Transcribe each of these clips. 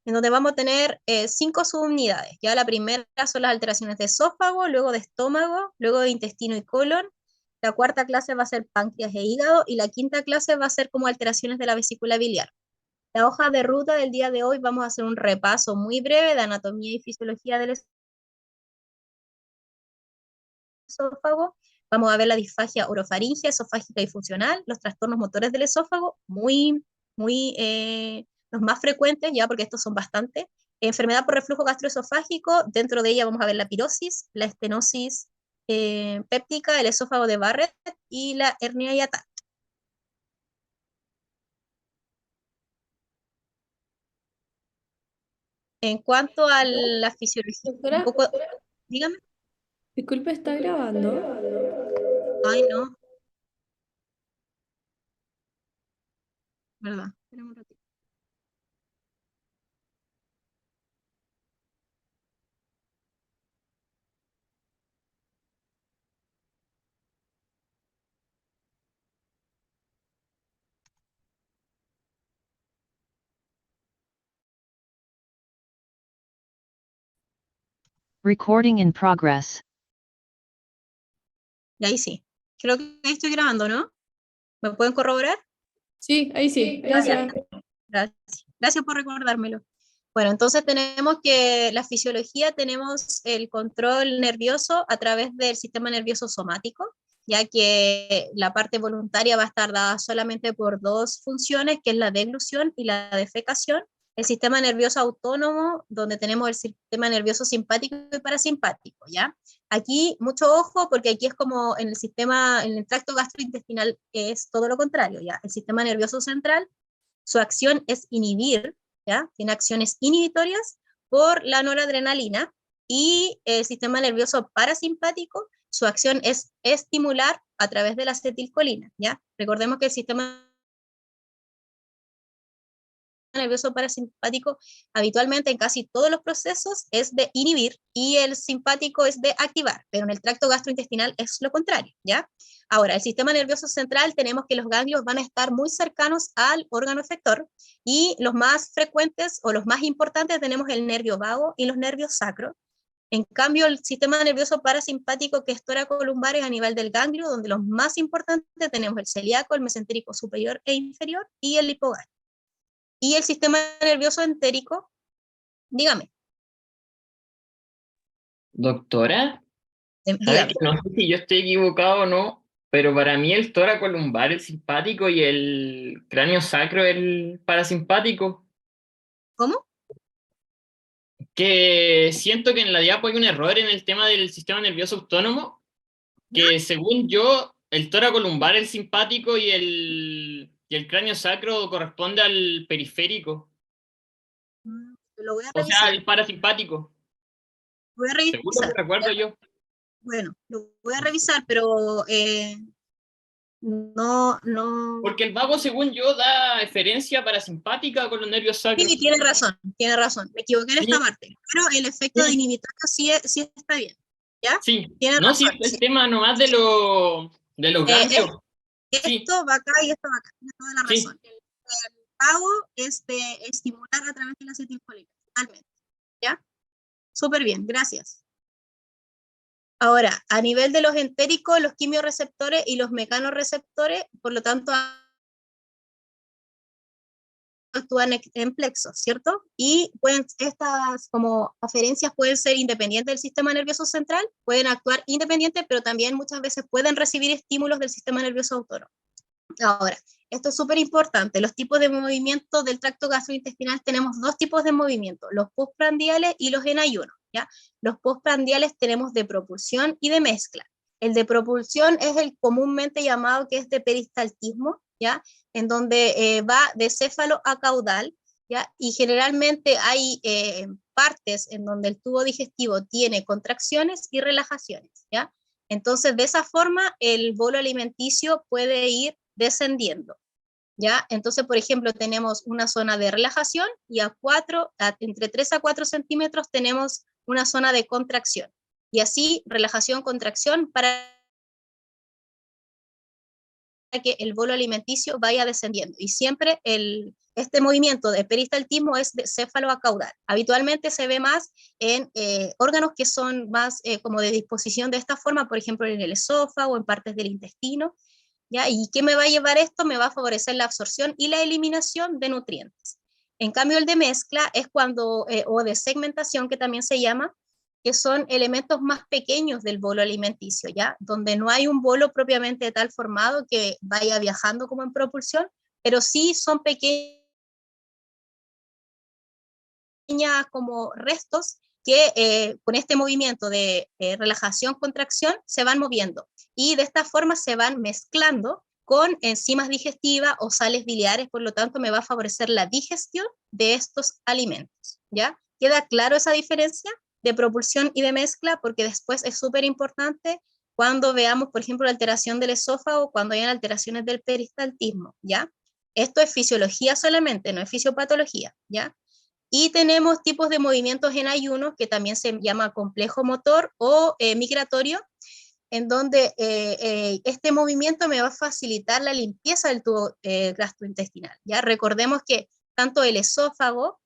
en donde vamos a tener 5 subunidades. Ya la primera son las alteraciones de esófago, luego de estómago, luego de intestino y colon. La cuarta clase va a ser páncreas e hígado, y la quinta clase va a ser como alteraciones de la vesícula biliar. La hoja de ruta del día de hoy vamos a hacer un repaso muy breve de anatomía y fisiología del esófago. Vamos a ver la disfagia orofaringea, esofágica y funcional, los trastornos motores del esófago, los más frecuentes, ya porque estos son bastantes. Enfermedad por reflujo gastroesofágico, dentro de ella vamos a ver la pirosis, la estenosis péptica, el esófago de Barrett y la hernia hiatal. En cuanto a la fisiología, un Doctora, poco, dígame. disculpe, ¿está grabando? Ay, no, verdad. Espérame un ratito. Recording in progress. Y ahí sí. Creo que ahí estoy grabando, ¿no? ¿Me pueden corroborar? Sí, ahí sí, Ya, gracias. gracias. Gracias por recordármelo. Bueno, entonces tenemos que la fisiología, tenemos el control nervioso a través del sistema nervioso somático, ya que la parte voluntaria va a estar dada solamente por dos funciones, que es la deglución y la defecación. El sistema nervioso autónomo, donde tenemos el sistema nervioso simpático y parasimpático, ¿ya? Aquí, mucho ojo, porque aquí es como en el sistema, en el tracto gastrointestinal es todo lo contrario, ¿ya? El sistema nervioso central, su acción es inhibir, ¿ya? Tiene acciones inhibitorias por la noradrenalina, y el sistema nervioso parasimpático, su acción es estimular a través de la acetilcolina, ¿ya? Recordemos que el sistema nervioso parasimpático habitualmente en casi todos los procesos es de inhibir y el simpático es de activar, pero en el tracto gastrointestinal es lo contrario, ¿ya? Ahora, el sistema nervioso central, tenemos que los ganglios van a estar muy cercanos al órgano efector, y los más frecuentes o los más importantes tenemos el nervio vago y los nervios sacros. En cambio, el sistema nervioso parasimpático, que es toracolumbar, es a nivel del ganglio, donde los más importantes tenemos el celíaco, el mesentérico superior e inferior y el hipogástrico. Y el sistema nervioso entérico, dígame, Doctora, sabe que dígame. no sé si yo estoy equivocado o no, pero para mí el toracolumbar es el simpático y el cráneo sacro es el parasimpático. ¿Cómo? Que siento que en la diapo hay un error en el tema del sistema nervioso autónomo, ¿Ya? que según yo, el toracolumbar es el simpático y el cráneo sacro corresponde al periférico, Lo voy a o sea, revisar. al parasimpático. Voy a Seguro que revisar. recuerdo ¿Ya? yo. Bueno, lo voy a revisar, pero no, no. Porque el vago, según yo, da eferencia parasimpática con los nervios sacros. Sí, tiene razón, tiene razón. Me equivoqué en esta Sí, parte. Pero el efecto de sí, inhibitorio sí está bien. ¿Ya? sí. Tiene No, sí, razón, el sí. tema nomás de los Eh, ganglios. Sí, esto va acá y esto va acá. Tiene toda la sí. razón. El pago es de estimular a través de la acetilcolina, totalmente. ¿Ya? Súper bien, gracias. Ahora, a nivel de los entéricos, los quimiorreceptores y los mecanorreceptores, por lo tanto, actúan en plexos, ¿cierto? Y estas como aferencias pueden ser independientes del sistema nervioso central, pueden actuar independientes, pero también muchas veces pueden recibir estímulos del sistema nervioso autónomo. Ahora, esto es súper importante. Los tipos de movimiento del tracto gastrointestinal, tenemos dos tipos de movimiento, los postprandiales y los en ayuno, ¿ya? Los postprandiales tenemos de propulsión y de mezcla. El de propulsión es el comúnmente llamado, que es de peristaltismo, ¿ya? En donde va de céfalo a caudal, ¿ya? Y generalmente hay partes en donde el tubo digestivo tiene contracciones y relajaciones, ¿ya? Entonces, de esa forma, el bolo alimenticio puede ir descendiendo, ¿ya? Entonces, por ejemplo, tenemos una zona de relajación y entre 3 a 4 centímetros tenemos una zona de contracción. Y así, relajación, contracción, para que el bolo alimenticio vaya descendiendo. Y siempre este movimiento de peristaltismo es de céfalo-caudal. Habitualmente se ve más en órganos que son más como de disposición de esta forma, por ejemplo en el esófago, en partes del intestino, ¿ya? ¿Y qué me va a llevar esto? Me va a favorecer la absorción y la eliminación de nutrientes. En cambio, el de mezcla es cuando, o de segmentación, que también se llama, que son elementos más pequeños del bolo alimenticio, ¿ya? Donde no hay un bolo propiamente tal formado que vaya viajando como en propulsión, pero sí son pequeños como restos que con este movimiento de relajación-contracción se van moviendo y de esta forma se van mezclando con enzimas digestivas o sales biliares, por lo tanto me va a favorecer la digestión de estos alimentos, ¿ya? ¿Queda claro esa diferencia de propulsión y de mezcla? Porque después es súper importante cuando veamos, por ejemplo, la alteración del esófago, cuando hayan alteraciones del peristaltismo, ¿ya? Esto es fisiología solamente, no es fisiopatología, ¿ya? Y tenemos tipos de movimientos en ayuno que también se llama complejo motor o migratorio, en donde este movimiento me va a facilitar la limpieza del tubo gastrointestinal. ¿Ya? Recordemos que tanto el esófago,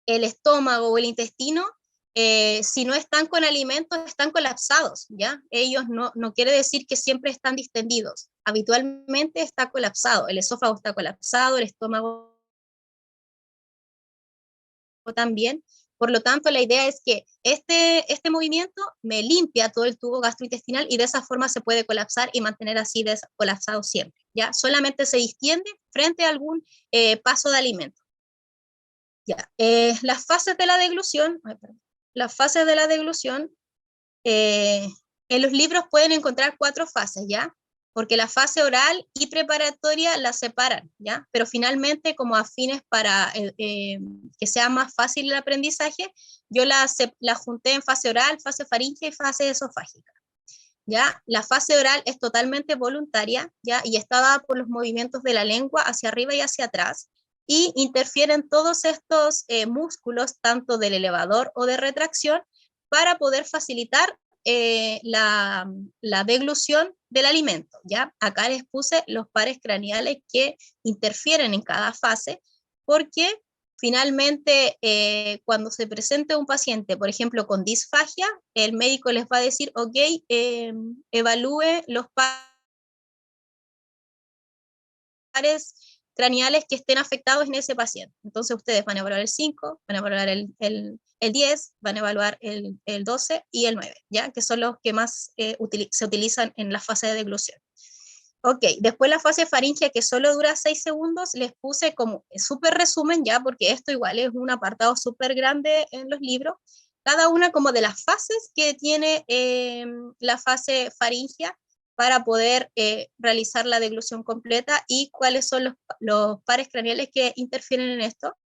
el estómago o el intestino, si no están con alimentos, están colapsados, ¿ya? Ellos no quiere decir que siempre están distendidos. Habitualmente está colapsado, el esófago está colapsado, el estómago también. Por lo tanto, la idea es que este movimiento me limpia todo el tubo gastrointestinal y de esa forma se puede colapsar y mantener así colapsado siempre, ¿ya? Solamente se distiende frente a algún paso de alimento. Ya. Las fases de la deglución, las fases de la deglución, en los libros pueden encontrar 4 fases, ¿ya? Porque la fase oral y preparatoria la separan, ¿ya? Pero finalmente, como a fines para que sea más fácil el aprendizaje, yo la junté en fase oral, fase faríngea y fase esofágica, ¿ya? La fase oral es totalmente voluntaria, ¿ya? Y está dada por los movimientos de la lengua hacia arriba y hacia atrás, y interfieren todos estos músculos, tanto del elevador o de retracción, para poder facilitar la deglución del alimento, ¿ya? Acá les puse los pares craneales que interfieren en cada fase, porque finalmente cuando se presente un paciente, por ejemplo, con disfagia, el médico les va a decir, ok, evalúe los pares craneales que estén afectados en ese paciente. Entonces ustedes van a evaluar el 5, van a evaluar el 10, van a evaluar el 12 y el 9, ¿ya? Que son los que más se utilizan en la fase de deglución. Ok, después la fase faríngea, que solo dura 6 segundos, les puse como súper resumen, ya, porque esto igual es un apartado súper grande en los libros, cada una como de las fases que tiene la fase faríngea para poder realizar la deglución completa y cuáles son los pares craneales que interfieren en esto.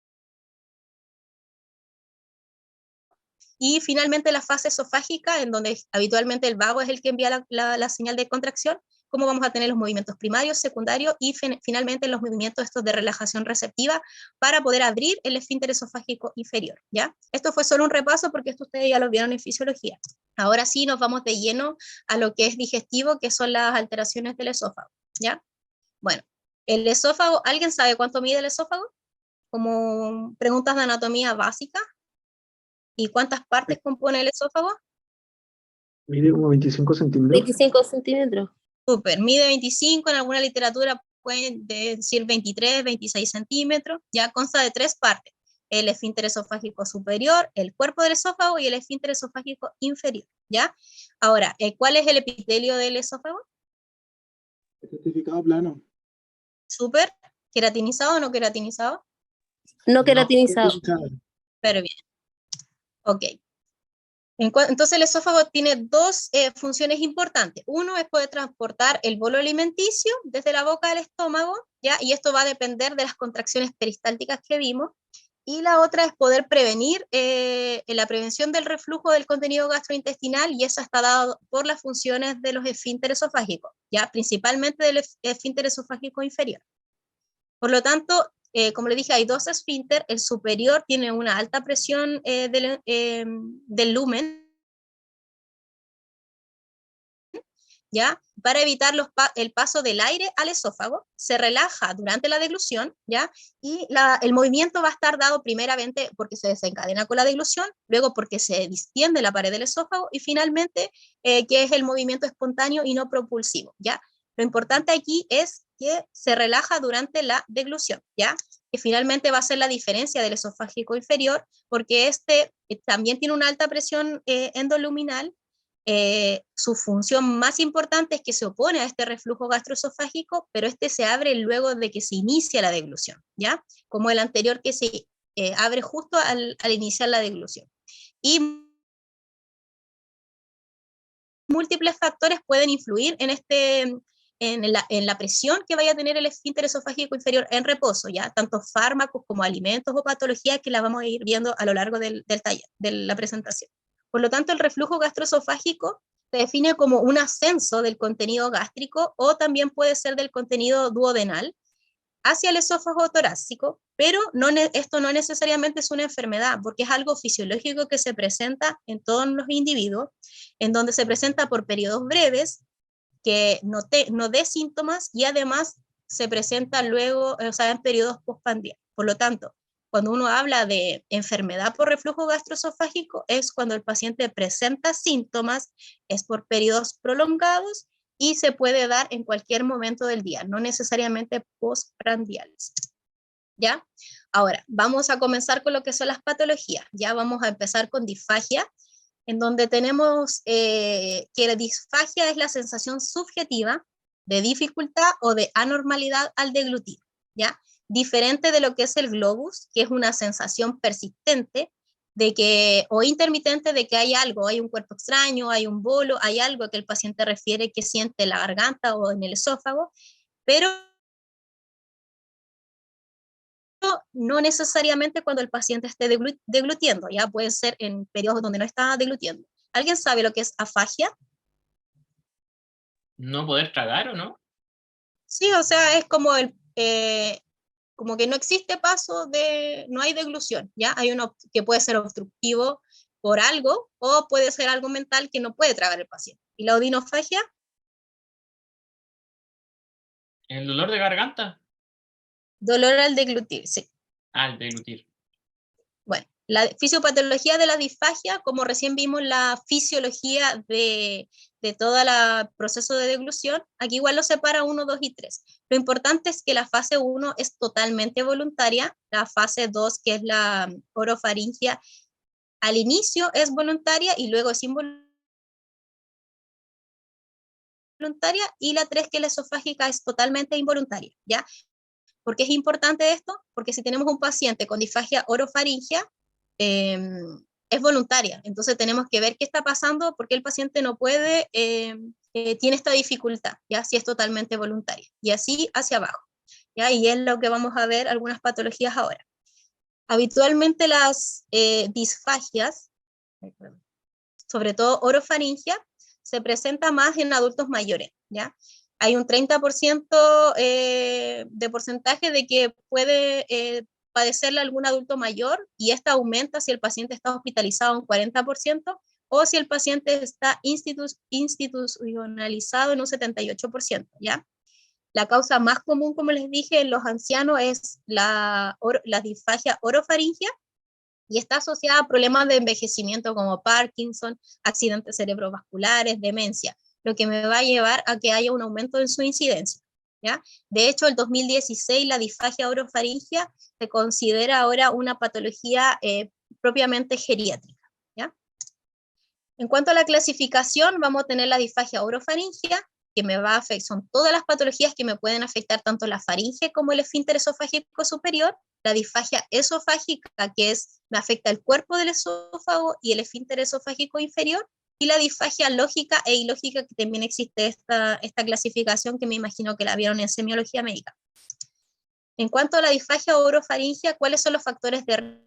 Y finalmente la fase esofágica, en donde habitualmente el vago es el que envía la señal de contracción, cómo vamos a tener los movimientos primarios, secundarios y finalmente los movimientos estos de relajación receptiva para poder abrir el esfínter esofágico inferior, ¿ya? Esto fue solo un repaso porque esto ustedes ya lo vieron en fisiología. Ahora sí nos vamos de lleno a lo que es digestivo, que son las alteraciones del esófago, ¿ya? Bueno, el esófago, ¿alguien sabe cuánto mide el esófago? Como preguntas de anatomía básica. ¿Y cuántas partes compone el esófago? Mide como 25 centímetros. 25 centímetros. Súper, mide 25, en alguna literatura pueden decir 23, 26 centímetros, ya consta de 3 partes, el esfínter esofágico superior, el cuerpo del esófago y el esfínter esofágico inferior, ¿ya? Ahora, ¿cuál es el epitelio del esófago? Certificado plano. Súper, ¿queratinizado o no queratinizado? No queratinizado. Pero bien, ok. Entonces el esófago tiene 2 funciones importantes. Uno es poder transportar el bolo alimenticio desde la boca al estómago, ¿ya? Y esto va a depender de las contracciones peristálticas que vimos. Y la otra es poder prevenir la prevención del reflujo del contenido gastrointestinal, y eso está dado por las funciones de los esfínteres esofágicos, ¿ya? Principalmente del esfínter esofágico inferior. Por lo tanto, como le dije, hay 2 esfínter. El superior tiene una alta presión del lumen, ¿ya? Para evitar el paso del aire al esófago, se relaja durante la deglución, ¿ya? Y el movimiento va a estar dado primeramente porque se desencadena con la deglución, luego porque se distiende la pared del esófago y finalmente que es el movimiento espontáneo y no propulsivo, ¿ya? Lo importante aquí es que se relaja durante la deglución, ¿ya? Que finalmente va a ser la diferencia del esofágico inferior, porque también tiene una alta presión endoluminal. Su función más importante es que se opone a este reflujo gastroesofágico, pero este se abre luego de que se inicia la deglución, ¿ya? Como el anterior que se abre justo al iniciar la deglución. Y múltiples factores pueden influir en la presión que vaya a tener el esfínter esofágico inferior en reposo, ¿ya? Tanto fármacos como alimentos o patologías que las vamos a ir viendo a lo largo del taller, de la presentación. Por lo tanto, el reflujo gastroesofágico se define como un ascenso del contenido gástrico o también puede ser del contenido duodenal hacia el esófago torácico, pero esto no necesariamente es una enfermedad, porque es algo fisiológico que se presenta en todos los individuos, en donde se presenta por periodos breves, que no dé síntomas y además se presenta luego, o sea, en periodos postprandiales. Por lo tanto, cuando uno habla de enfermedad por reflujo gastroesofágico, es cuando el paciente presenta síntomas, es por periodos prolongados y se puede dar en cualquier momento del día, no necesariamente postprandiales. ¿Ya? Ahora, vamos a comenzar con lo que son las patologías. Ya vamos a empezar con disfagia, en donde tenemos que la disfagia es la sensación subjetiva de dificultad o de anormalidad al deglutir, ¿ya? Diferente de lo que es el globus, que es una sensación persistente de que, o intermitente de que hay algo, hay un cuerpo extraño, hay un bolo, hay algo que el paciente refiere que siente en la garganta o en el esófago, pero no necesariamente cuando el paciente esté deglutiendo, ya puede ser en periodos donde no está deglutiendo. ¿Alguien sabe lo que es afagia? ¿No poder tragar o no? Sí, o sea, es como como que no existe paso no hay deglución, ¿ya? Hay uno que puede ser obstructivo por algo o puede ser algo mental que no puede tragar el paciente. ¿Y la odinofagia? ¿El dolor de garganta? Dolor al deglutir, sí. Al deglutir. Bueno, la fisiopatología de la disfagia, como recién vimos la fisiología de todo el proceso de deglución, aquí igual lo separa 1, 2 y 3. Lo importante es que la fase 1 es totalmente voluntaria, la fase 2, que es la orofaringia, al inicio es voluntaria y luego es involuntaria, y la 3, que es la esofágica, es totalmente involuntaria, ¿ya? ¿Por qué es importante esto? Porque si tenemos un paciente con disfagia orofaringia, es voluntaria, entonces tenemos que ver qué está pasando, porque el paciente no puede, tiene esta dificultad, ya si es totalmente voluntaria, y así hacia abajo, ya, y es lo que vamos a ver algunas patologías ahora. Habitualmente las disfagias, sobre todo orofaringia, se presenta más en adultos mayores, ¿ya? Hay un 30% de porcentaje de que puede padecerle algún adulto mayor, y esta aumenta si el paciente está hospitalizado un 40%, o si el paciente está institucionalizado en un 78%, ¿ya? La causa más común, como les dije, en los ancianos es la disfagia orofaringia, y está asociada a problemas de envejecimiento como Parkinson, accidentes cerebrovasculares, demencia, lo que me va a llevar a que haya un aumento en su incidencia, ¿ya? De hecho, el 2016 la disfagia orofaringia se considera ahora una patología propiamente geriátrica, ¿ya? En cuanto a la clasificación, vamos a tener la disfagia orofaringia, que me va a afectar, son todas las patologías que me pueden afectar tanto la faringe como el esfínter esofágico superior. La disfagia esofágica, que me afecta el cuerpo del esófago y el esfínter esofágico inferior, y la disfagia lógica e ilógica, que también existe esta clasificación, que me imagino que la vieron en semiología médica. En cuanto a la disfagia orofaringia, ¿cuáles son los factores de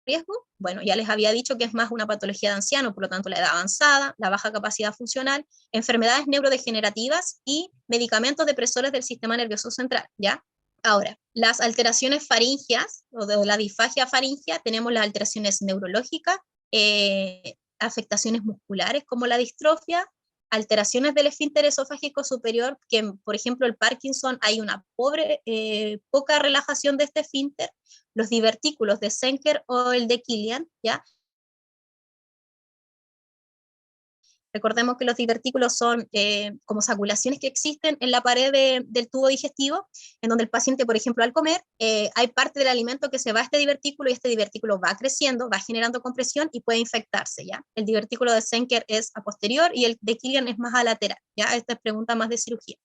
riesgo? Bueno, ya les había dicho que es más una patología de anciano, por lo tanto la edad avanzada, la baja capacidad funcional, enfermedades neurodegenerativas y medicamentos depresores del sistema nervioso central, ¿ya? Ahora, las alteraciones faringias, o de la disfagia faringia, tenemos las alteraciones neurológicas, afectaciones musculares como la distrofia, alteraciones del esfínter esofágico superior, que por ejemplo el Parkinson hay una poca relajación de este esfínter, los divertículos de Senker o el de Killian, ¿ya? Recordemos que los divertículos son como saculaciones que existen en la pared del tubo digestivo, en donde el paciente, por ejemplo, al comer, hay parte del alimento que se va a este divertículo y este divertículo va creciendo, va generando compresión y puede infectarse, ¿ya? El divertículo de Senker es a posterior y el de Killian es más a lateral, ¿ya? Esta es pregunta más de cirugía.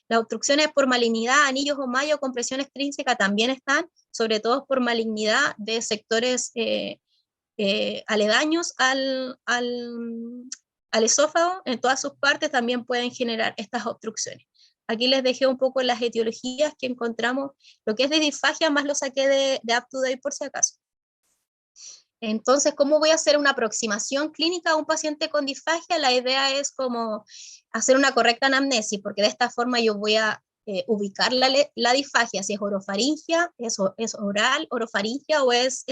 Las obstrucciones por malignidad, anillos o malla o compresión extrínseca también están, sobre todo por malignidad de sectores aledaños al esófago, en todas sus partes también pueden generar estas obstrucciones. Aquí les dejé un poco las etiologías que encontramos, lo que es de disfagia más lo saqué de UpToDate por si acaso. Entonces, ¿cómo voy a hacer una aproximación clínica a un paciente con disfagia? La idea es como hacer una correcta anamnesis, porque de esta forma yo voy a ubicar la disfagia, si es orofaringia, es oral, orofaringia o es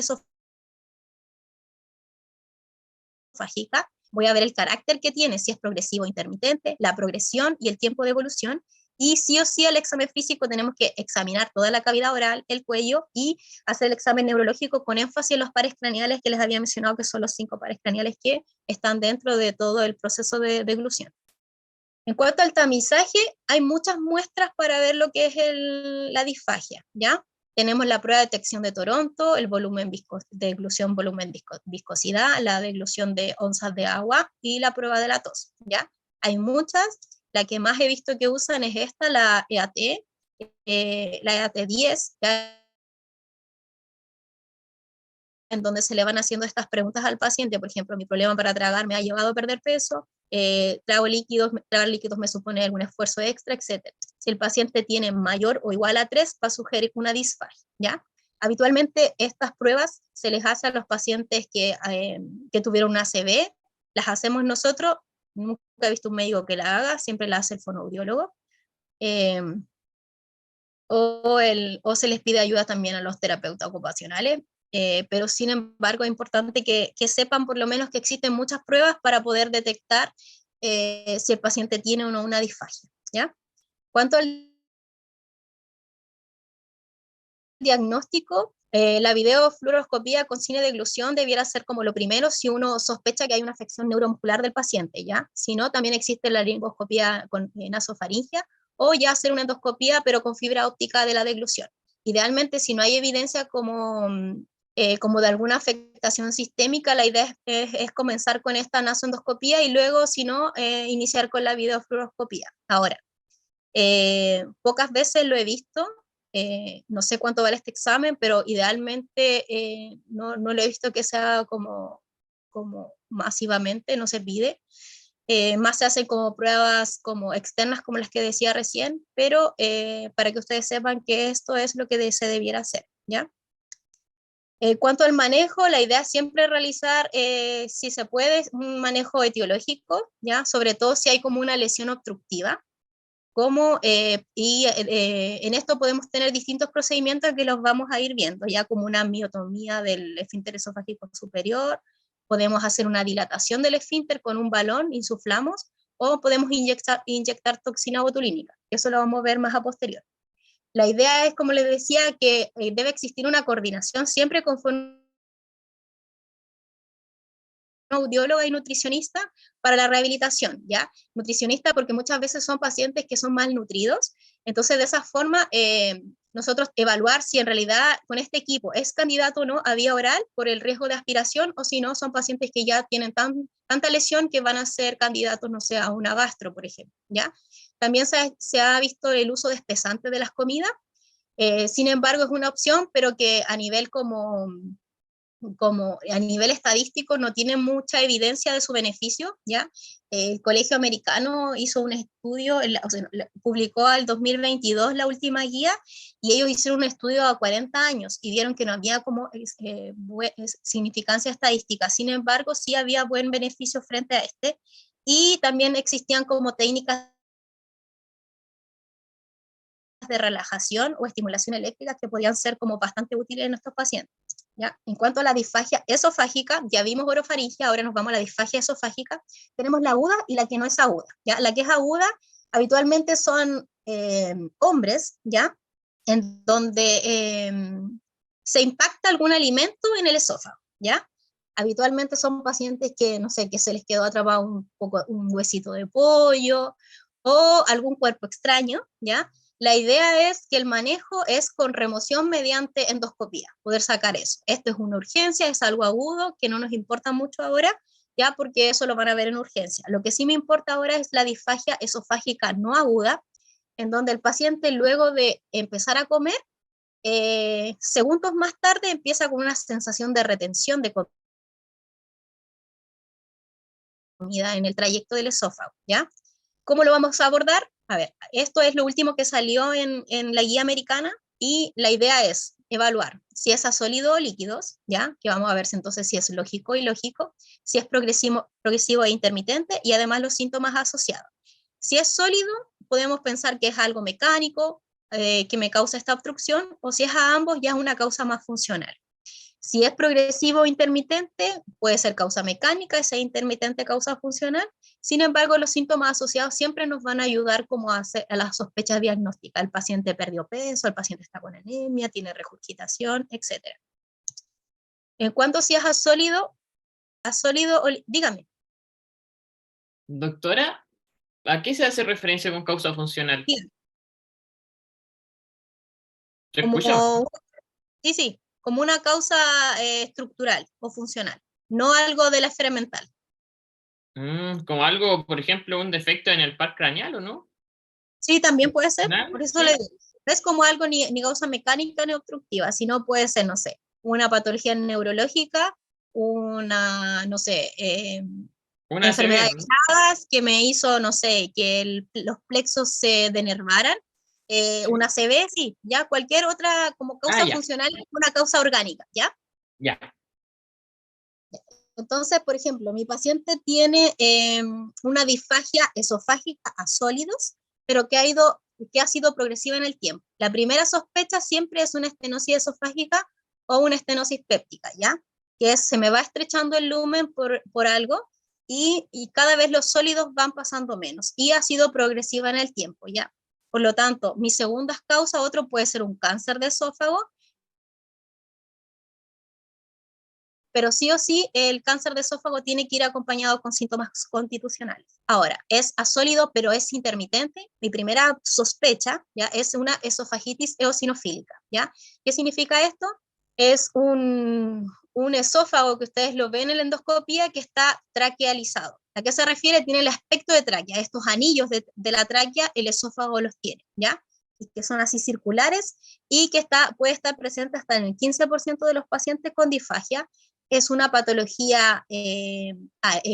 esofágica. Voy a ver el carácter que tiene, si es progresivo o intermitente, la progresión y el tiempo de evolución, y sí o sí al examen físico tenemos que examinar toda la cavidad oral, el cuello, y hacer el examen neurológico con énfasis en los pares craneales que les había mencionado, que son los 5 pares craneales que están dentro de todo el proceso de deglución. En cuanto al tamizaje, hay muchas muestras para ver lo que es la disfagia, ¿ya? Tenemos la prueba de detección de Toronto, el volumen deglución, volumen viscosidad, la deglución de onzas de agua y la prueba de la tos, ¿ya? Hay muchas, la que más he visto que usan es esta, la EAT, la EAT-10, en donde se le van haciendo estas preguntas al paciente, por ejemplo, mi problema para tragar me ha llevado a perder peso, tragar líquidos me supone algún esfuerzo extra, etc. Si el paciente tiene mayor o igual a 3, va a sugerir una disfagia, ¿ya? Habitualmente estas pruebas se les hace a los pacientes que tuvieron una ACV, las hacemos nosotros, nunca he visto un médico que la haga, siempre la hace el fonoaudiólogo, o se les pide ayuda también a los terapeutas ocupacionales, pero sin embargo es importante que sepan por lo menos que existen muchas pruebas para poder detectar si el paciente tiene o no una disfagia, ¿ya? Cuanto al diagnóstico, la videofluoroscopía con cine de eglusión debiera ser como lo primero si uno sospecha que hay una afección neuromuscular del paciente, ¿ya? Si no, también existe la laringoscopía con nasofaringia, o ya hacer una endoscopía pero con fibra óptica de la deglución. Idealmente, si no hay evidencia como de alguna afectación sistémica, la idea es comenzar con esta nasoendoscopía y luego, si no, iniciar con la videofluoroscopía. Ahora, pocas veces lo he visto, no sé cuánto vale este examen, pero idealmente no lo he visto que sea como masivamente, no se pide. Más se hacen como pruebas como externas como las que decía recién, pero para que ustedes sepan que esto es lo que se debiera hacer, ¿ya? Cuanto al manejo, la idea es siempre realizar, si se puede, un manejo etiológico, ¿ya? Sobre todo si hay como una lesión obstructiva, en esto podemos tener distintos procedimientos que los vamos a ir viendo, ya como una miotomía del esfínter esofágico superior, podemos hacer una dilatación del esfínter con un balón, insuflamos, o podemos inyectar toxina botulínica, eso lo vamos a ver más a posterior. La idea es, como les decía, que debe existir una coordinación siempre con audióloga y nutricionista para la rehabilitación, ¿ya? Nutricionista porque muchas veces son pacientes que son malnutridos, entonces de esa forma nosotros evaluar si en realidad con este equipo es candidato o no a vía oral por el riesgo de aspiración, o si no, son pacientes que ya tienen tanta lesión que van a ser candidatos, no sé, a una gastro, por ejemplo, ¿ya? También se ha visto el uso de espesantes de las comidas, sin embargo es una opción, pero que a nivel como a nivel estadístico no tiene mucha evidencia de su beneficio, ¿ya? El Colegio Americano hizo un estudio, publicó al 2022 la última guía, y ellos hicieron un estudio a 40 años y vieron que no había como significancia estadística, sin embargo sí había buen beneficio frente a este, y también existían como técnicas de relajación o estimulación eléctrica que podían ser como bastante útiles en estos pacientes, ¿ya? En cuanto a la disfagia esofágica, ya vimos orofaringe, ahora nos vamos a la disfagia esofágica. Tenemos la aguda y la que no es aguda, ¿ya? La que es aguda habitualmente son hombres, ¿ya? En donde se impacta algún alimento en el esófago, ¿ya? Habitualmente son pacientes que, no sé, que se les quedó atrapado un huesito de pollo o algún cuerpo extraño, ¿ya? La idea es que el manejo es con remoción mediante endoscopía, poder sacar eso. Esto es una urgencia, es algo agudo que no nos importa mucho ahora, ya porque eso lo van a ver en urgencia. Lo que sí me importa ahora es la disfagia esofágica no aguda, en donde el paciente luego de empezar a comer, segundos más tarde empieza con una sensación de retención de comida en el trayecto del esófago, ¿ya? ¿Cómo lo vamos a abordar? A ver, esto es lo último que salió en la guía americana y la idea es evaluar si es a sólido o líquidos, ¿ya? Que vamos a ver entonces si es lógico y ilógico, si es progresivo e intermitente y además los síntomas asociados. Si es sólido, podemos pensar que es algo mecánico que me causa esta obstrucción, o si es a ambos, ya es una causa más funcional. Si es progresivo o intermitente, puede ser causa mecánica, esa intermitente causa funcional. Sin embargo, los síntomas asociados siempre nos van a ayudar como a las sospechas diagnósticas. El paciente perdió peso, el paciente está con anemia, tiene regurgitación, etc. En cuanto si es a sólido, dígame. Doctora, ¿a qué se hace referencia con causa funcional? Sí. ¿Se escucha? Sí, como una causa estructural o funcional, no algo de la esfera mental. Como algo, por ejemplo, un defecto en el par craneal, ¿o no? Sí, también puede ser, ¿Funcional? por eso Sí. le digo, no es como algo ni causa mecánica ni obstructiva, sino puede ser, no sé, una patología neurológica, una, no sé, Una ACV, enfermedades ¿no? graves que me hizo, no sé, que los plexos se denervaran, Sí. una ACV, sí, ya cualquier otra como causa Ya. funcional, una causa orgánica, ¿ya? Ya. Entonces, por ejemplo, mi paciente tiene una disfagia esofágica a sólidos, pero que ha sido progresiva en el tiempo. La primera sospecha siempre es una estenosis esofágica o una estenosis péptica, ¿ya? Que se me va estrechando el lumen por algo y cada vez los sólidos van pasando menos y ha sido progresiva en el tiempo, ¿ya? Por lo tanto, mi segunda causa, otro puede ser un cáncer de esófago, pero sí o sí el cáncer de esófago tiene que ir acompañado con síntomas constitucionales. Ahora, es asólido, pero es intermitente. Mi primera sospecha ya es una esofagitis eosinofílica, ¿ya? ¿Qué significa esto? Es un esófago que ustedes lo ven en la endoscopía que está traquealizado. ¿A qué se refiere? Tiene el aspecto de tráquea. Estos anillos de la tráquea, el esófago los tiene, ¿ya? Y que son así circulares y que puede estar presente hasta en el 15% de los pacientes con disfagia. Es una patología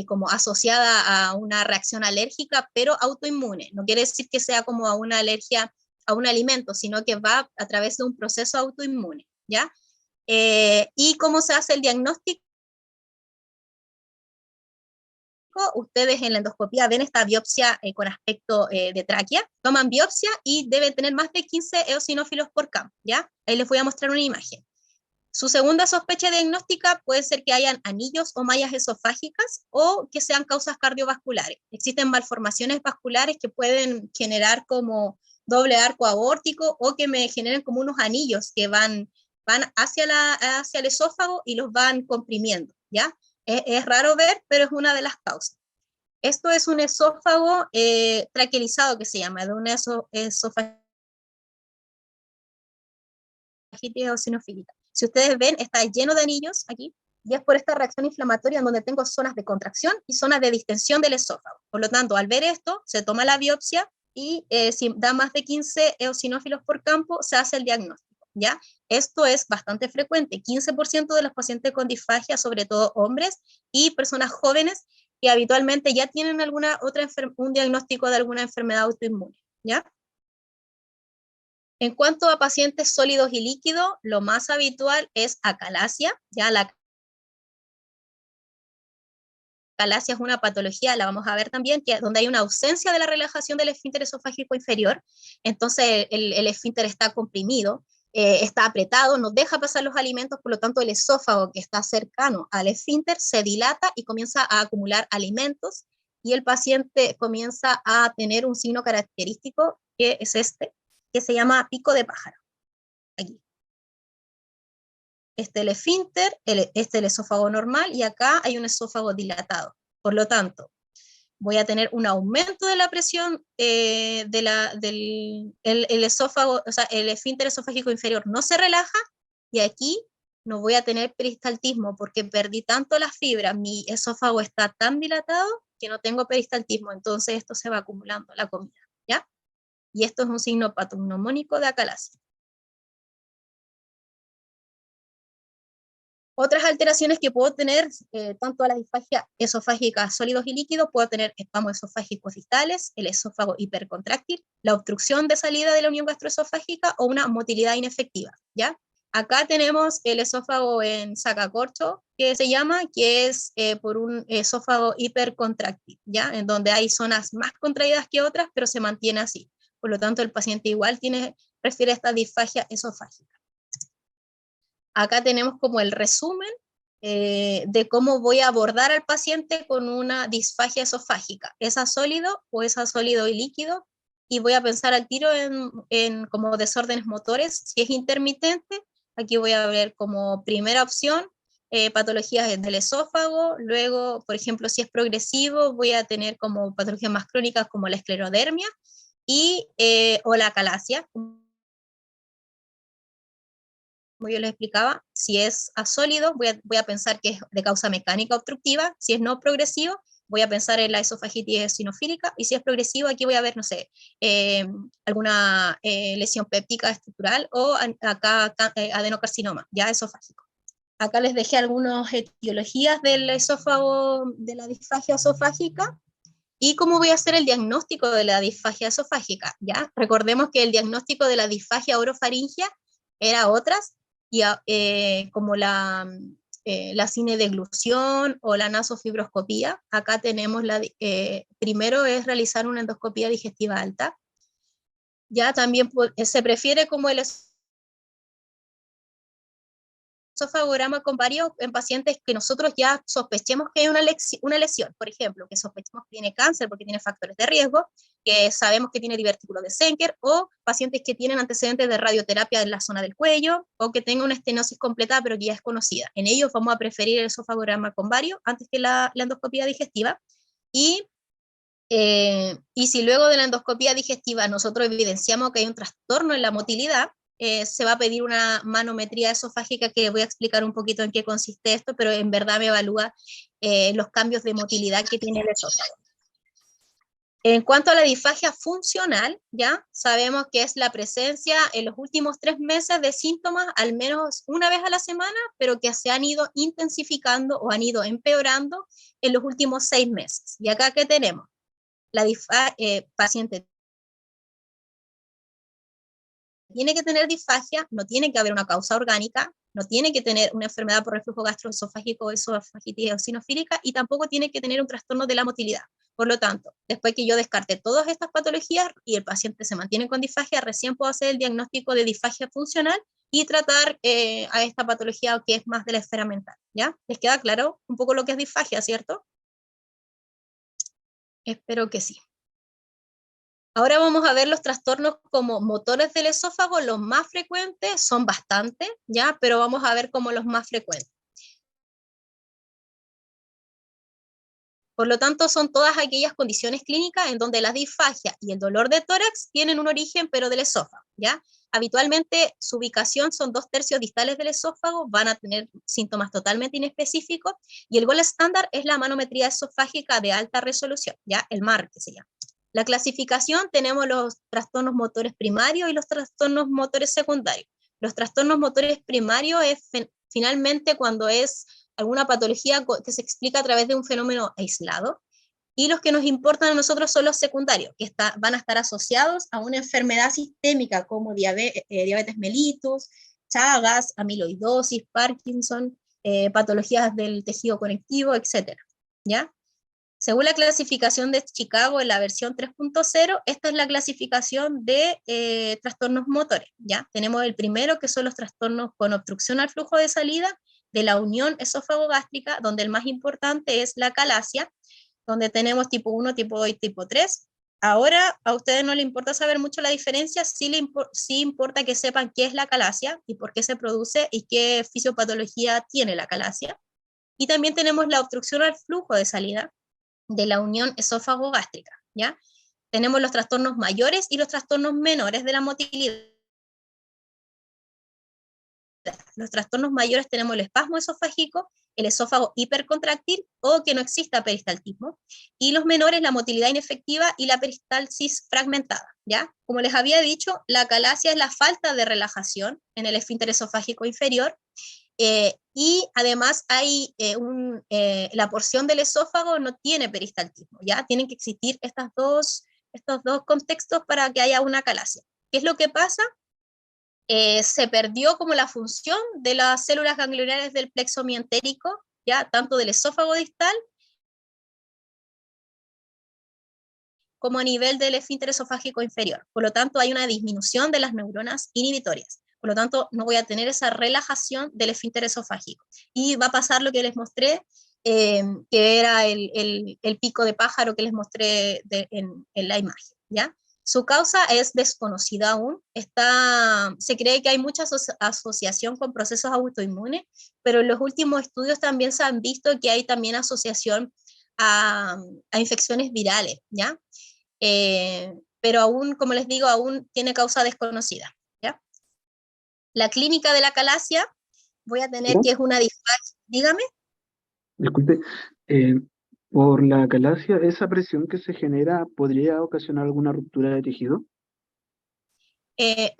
como asociada a una reacción alérgica, pero autoinmune. No quiere decir que sea como a una alergia a un alimento, sino que va a través de un proceso autoinmune, ¿ya? ¿Y cómo se hace el diagnóstico? Ustedes en la endoscopía ven esta biopsia con aspecto de tráquea, toman biopsia y deben tener más de 15 eosinófilos por campo, ¿ya? Ahí les voy a mostrar una imagen. Su segunda sospecha diagnóstica puede ser que hayan anillos o mallas esofágicas o que sean causas cardiovasculares. Existen malformaciones vasculares que pueden generar como doble arco aórtico o que me generen como unos anillos que van hacia el esófago y los van comprimiendo, ¿ya? Es raro ver, pero es una de las causas. Esto es un esófago traquealizado que se llama, de una esofagitis eosinofílica. Si ustedes ven, está lleno de anillos aquí, y es por esta reacción inflamatoria en donde tengo zonas de contracción y zonas de distensión del esófago. Por lo tanto, al ver esto, se toma la biopsia y si da más de 15 eosinófilos por campo, se hace el diagnóstico, ¿ya? Esto es bastante frecuente, 15% de los pacientes con disfagia, sobre todo hombres y personas jóvenes que habitualmente ya tienen un diagnóstico de alguna enfermedad autoinmune, ¿ya? En cuanto a pacientes sólidos y líquidos, lo más habitual es acalasia. Ya la acalasia es una patología, la vamos a ver también, donde hay una ausencia de la relajación del esfínter esofágico inferior, entonces el esfínter está comprimido. está apretado, no deja pasar los alimentos, por lo tanto el esófago que está cercano al esfínter se dilata y comienza a acumular alimentos, y el paciente comienza a tener un signo característico, que es este, que se llama pico de pájaro. Aquí. Este el esfínter, este el esófago normal, y acá hay un esófago dilatado. Por lo tanto, voy a tener un aumento de la presión el esófago, o sea, el esfínter esofágico inferior no se relaja, y aquí no voy a tener peristaltismo porque perdí tanto la fibra, mi esófago está tan dilatado que no tengo peristaltismo, entonces esto se va acumulando la comida, ¿ya? Y esto es un signo patognomónico de acalasia. Otras alteraciones que puedo tener, tanto a la disfagia esofágica sólidos y líquidos, puedo tener espasmos esofágicos distales, el esófago hipercontráctil, la obstrucción de salida de la unión gastroesofágica o una motilidad inefectiva, ¿ya? Acá tenemos el esófago en sacacorcho, que se llama, que es por un esófago hipercontráctil, ¿ya? En donde hay zonas más contraídas que otras, pero se mantiene así. Por lo tanto, el paciente igual refiere a esta disfagia esofágica. Acá tenemos como el resumen de cómo voy a abordar al paciente con una disfagia esofágica. ¿Es a sólido o es a sólido y líquido? Y voy a pensar al tiro en como desórdenes motores. Si es intermitente, aquí voy a ver como primera opción patologías del esófago. Luego, por ejemplo, si es progresivo, voy a tener como patologías más crónicas como la esclerodermia o la acalasia, como yo les explicaba. Si es a sólido, voy a pensar que es de causa mecánica obstructiva. Si es no progresivo, voy a pensar en la esofagitis eosinofílica, y si es progresivo, aquí voy a ver, no sé, alguna lesión péptica estructural, o acá adenocarcinoma, ya esofágico. Acá les dejé algunas etiologías del esófago, de la disfagia esofágica, y cómo voy a hacer el diagnóstico de la disfagia esofágica, ¿ya? Recordemos que el diagnóstico de la disfagia orofaringea era otras, y como la cinedeglución o la nasofibroscopía. Acá tenemos primero es realizar una endoscopía digestiva alta. Ya también se prefiere como el esofagograma con varios en pacientes que nosotros ya sospechemos que hay una lesión, por ejemplo, que sospechemos que tiene cáncer porque tiene factores de riesgo, que sabemos que tiene divertículo de Senker, o pacientes que tienen antecedentes de radioterapia en la zona del cuello, o que tengan una estenosis completa pero que ya es conocida. En ellos vamos a preferir el esofagograma con varios antes que la endoscopía digestiva. Y si luego de la endoscopía digestiva nosotros evidenciamos que hay un trastorno en la motilidad, se va a pedir una manometría esofágica, que voy a explicar un poquito en qué consiste esto, pero en verdad me evalúa los cambios de motilidad que tiene el esófago. En cuanto a la disfagia funcional, ya sabemos que es la presencia en los últimos 3 meses de síntomas al menos una vez a la semana, pero que se han ido intensificando o han ido empeorando en los últimos 6 meses. Y acá, ¿qué tenemos? La paciente tiene que tener disfagia, no tiene que haber una causa orgánica, no tiene que tener una enfermedad por reflujo gastroesofágico o esofagitis eosinofílica, y tampoco tiene que tener un trastorno de la motilidad. Por lo tanto, después que yo descarte todas estas patologías y el paciente se mantiene con disfagia, recién puedo hacer el diagnóstico de disfagia funcional y tratar a esta patología que es más de la esfera mental, ¿ya? ¿Les queda claro un poco lo que es disfagia, cierto? Espero que sí. Ahora vamos a ver los trastornos como motores del esófago. Los más frecuentes son bastantes, ¿ya? Pero vamos a ver como los más frecuentes. Por lo tanto, son todas aquellas condiciones clínicas en donde la disfagia y el dolor de tórax tienen un origen, pero del esófago, ¿ya? Habitualmente su ubicación son 2/3 distales del esófago, van a tener síntomas totalmente inespecíficos, y el gold estándar es la manometría esofágica de alta resolución, ¿ya? El MAR, que se llama. La clasificación, tenemos los trastornos motores primarios y los trastornos motores secundarios. Los trastornos motores primarios es finalmente cuando es alguna patología que se explica a través de un fenómeno aislado, y los que nos importan a nosotros son los secundarios, que van a estar asociados a una enfermedad sistémica como diabetes mellitus, Chagas, amiloidosis, Parkinson, patologías del tejido conectivo, etc. ¿Ya? Según la clasificación de Chicago en la versión 3.0, esta es la clasificación de trastornos motores, ¿ya? Tenemos el primero, que son los trastornos con obstrucción al flujo de salida de la unión esófago-gástrica, donde el más importante es la calasia, donde tenemos tipo 1, tipo 2 y tipo 3. Ahora, a ustedes no les importa saber mucho la diferencia, sí importa que sepan qué es la calasia y por qué se produce y qué fisiopatología tiene la calasia. Y también tenemos la obstrucción al flujo de salida de la unión esófago-gástrica, ¿ya? Tenemos los trastornos mayores y los trastornos menores de la motilidad. Los trastornos mayores tenemos el espasmo esofágico, el esófago hipercontráctil o que no exista peristaltismo, y los menores la motilidad inefectiva y la peristalsis fragmentada, ¿ya? Como les había dicho, la calasia es la falta de relajación en el esfínter esofágico inferior, y además hay la porción del esófago no tiene peristaltismo, ¿ya? Tienen que existir estos dos contextos para que haya una calasia. ¿Qué es lo que pasa? Se perdió como la función de las células ganglionares del plexo mientérico, ¿ya? Tanto del esófago distal como a nivel del esfínter esofágico inferior. Por lo tanto, hay una disminución de las neuronas inhibitorias. Por lo tanto, no voy a tener esa relajación del esfínter esofágico. Y va a pasar lo que les mostré, que era el pico de pájaro que les mostré en la imagen, ¿ya? Su causa es desconocida aún. Se cree que hay mucha asociación con procesos autoinmunes, pero en los últimos estudios también se han visto que hay también asociación a infecciones virales, ¿ya? Pero aún, como les digo, aún tiene causa desconocida, ¿ya? La clínica de la calasia, voy a tener que es una disfagia. Dígame. Disculpe, por la calasia, ¿esa presión que se genera podría ocasionar alguna ruptura de tejido?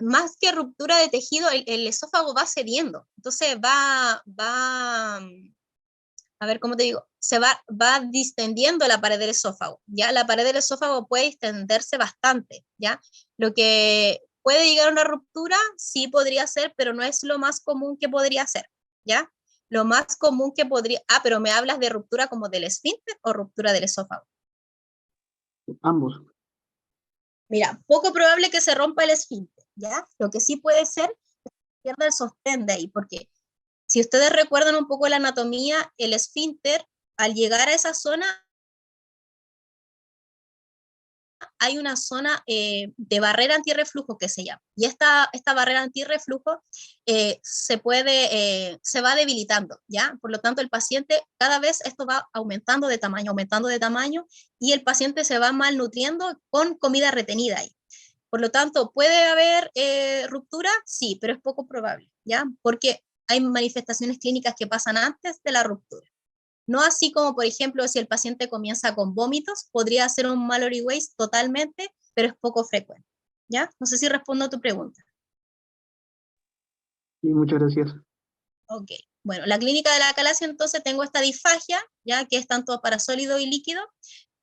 Más que ruptura de tejido, el esófago va cediendo. Entonces a ver, ¿cómo te digo? Va distendiendo la pared del esófago, ¿ya? La pared del esófago puede extenderse bastante, ¿ya? Lo que puede llegar a una ruptura, sí podría ser, pero no es lo más común que podría ser, ¿ya? Lo más común que podría... Ah, pero ¿me hablas de ruptura como del esfínter o ruptura del esófago? Ambos. Mira, poco probable que se rompa el esfínter, ¿ya? Lo que sí puede ser es que pierda el sostén de ahí, porque si ustedes recuerdan un poco la anatomía, el esfínter, al llegar a esa zona, hay una zona de barrera antirreflujo que se llama. Y esta barrera antirreflujo se va debilitando, ¿ya? Por lo tanto, el paciente, cada vez esto va aumentando de tamaño, y el paciente se va malnutriendo con comida retenida ahí. Por lo tanto, ¿puede haber ruptura? Sí, pero es poco probable, ¿ya? Porque hay manifestaciones clínicas que pasan antes de la ruptura. No así como, por ejemplo, si el paciente comienza con vómitos, podría ser un Mallory Weiss totalmente, pero es poco frecuente, ¿ya? No sé si respondo a tu pregunta. Sí, muchas gracias. Ok, bueno, la clínica de la calasia, entonces tengo esta disfagia, ya que es tanto para sólido y líquido,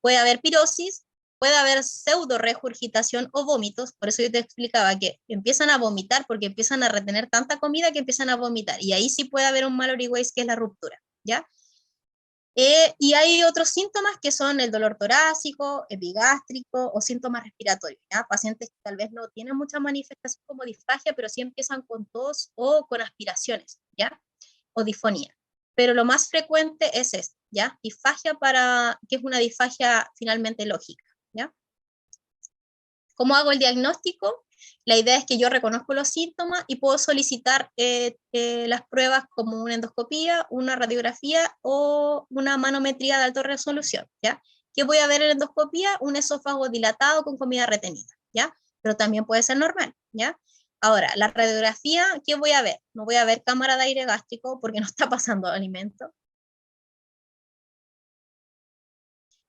puede haber pirosis, puede haber pseudo regurgitación o vómitos, por eso yo te explicaba que empiezan a vomitar porque empiezan a retener tanta comida que empiezan a vomitar, y ahí sí puede haber un Mallory Weiss, que es la ruptura, ¿ya? Y hay otros síntomas que son el dolor torácico, epigástrico o síntomas respiratorios, ¿ya? Pacientes que tal vez no tienen mucha manifestación como disfagia, pero sí empiezan con tos o con aspiraciones, ¿ya? O disfonía. Pero lo más frecuente es esto, ¿ya? Disfagia que es una disfagia finalmente lógica, ¿ya? ¿Cómo hago el diagnóstico? La idea es que yo reconozco los síntomas y puedo solicitar las pruebas como una endoscopía, una radiografía o una manometría de alta resolución, ¿ya? ¿Qué voy a ver en endoscopía? Un esófago dilatado con comida retenida, ¿ya? Pero también puede ser normal, ¿ya? Ahora, la radiografía, ¿qué voy a ver? No voy a ver cámara de aire gástrico porque no está pasando alimento.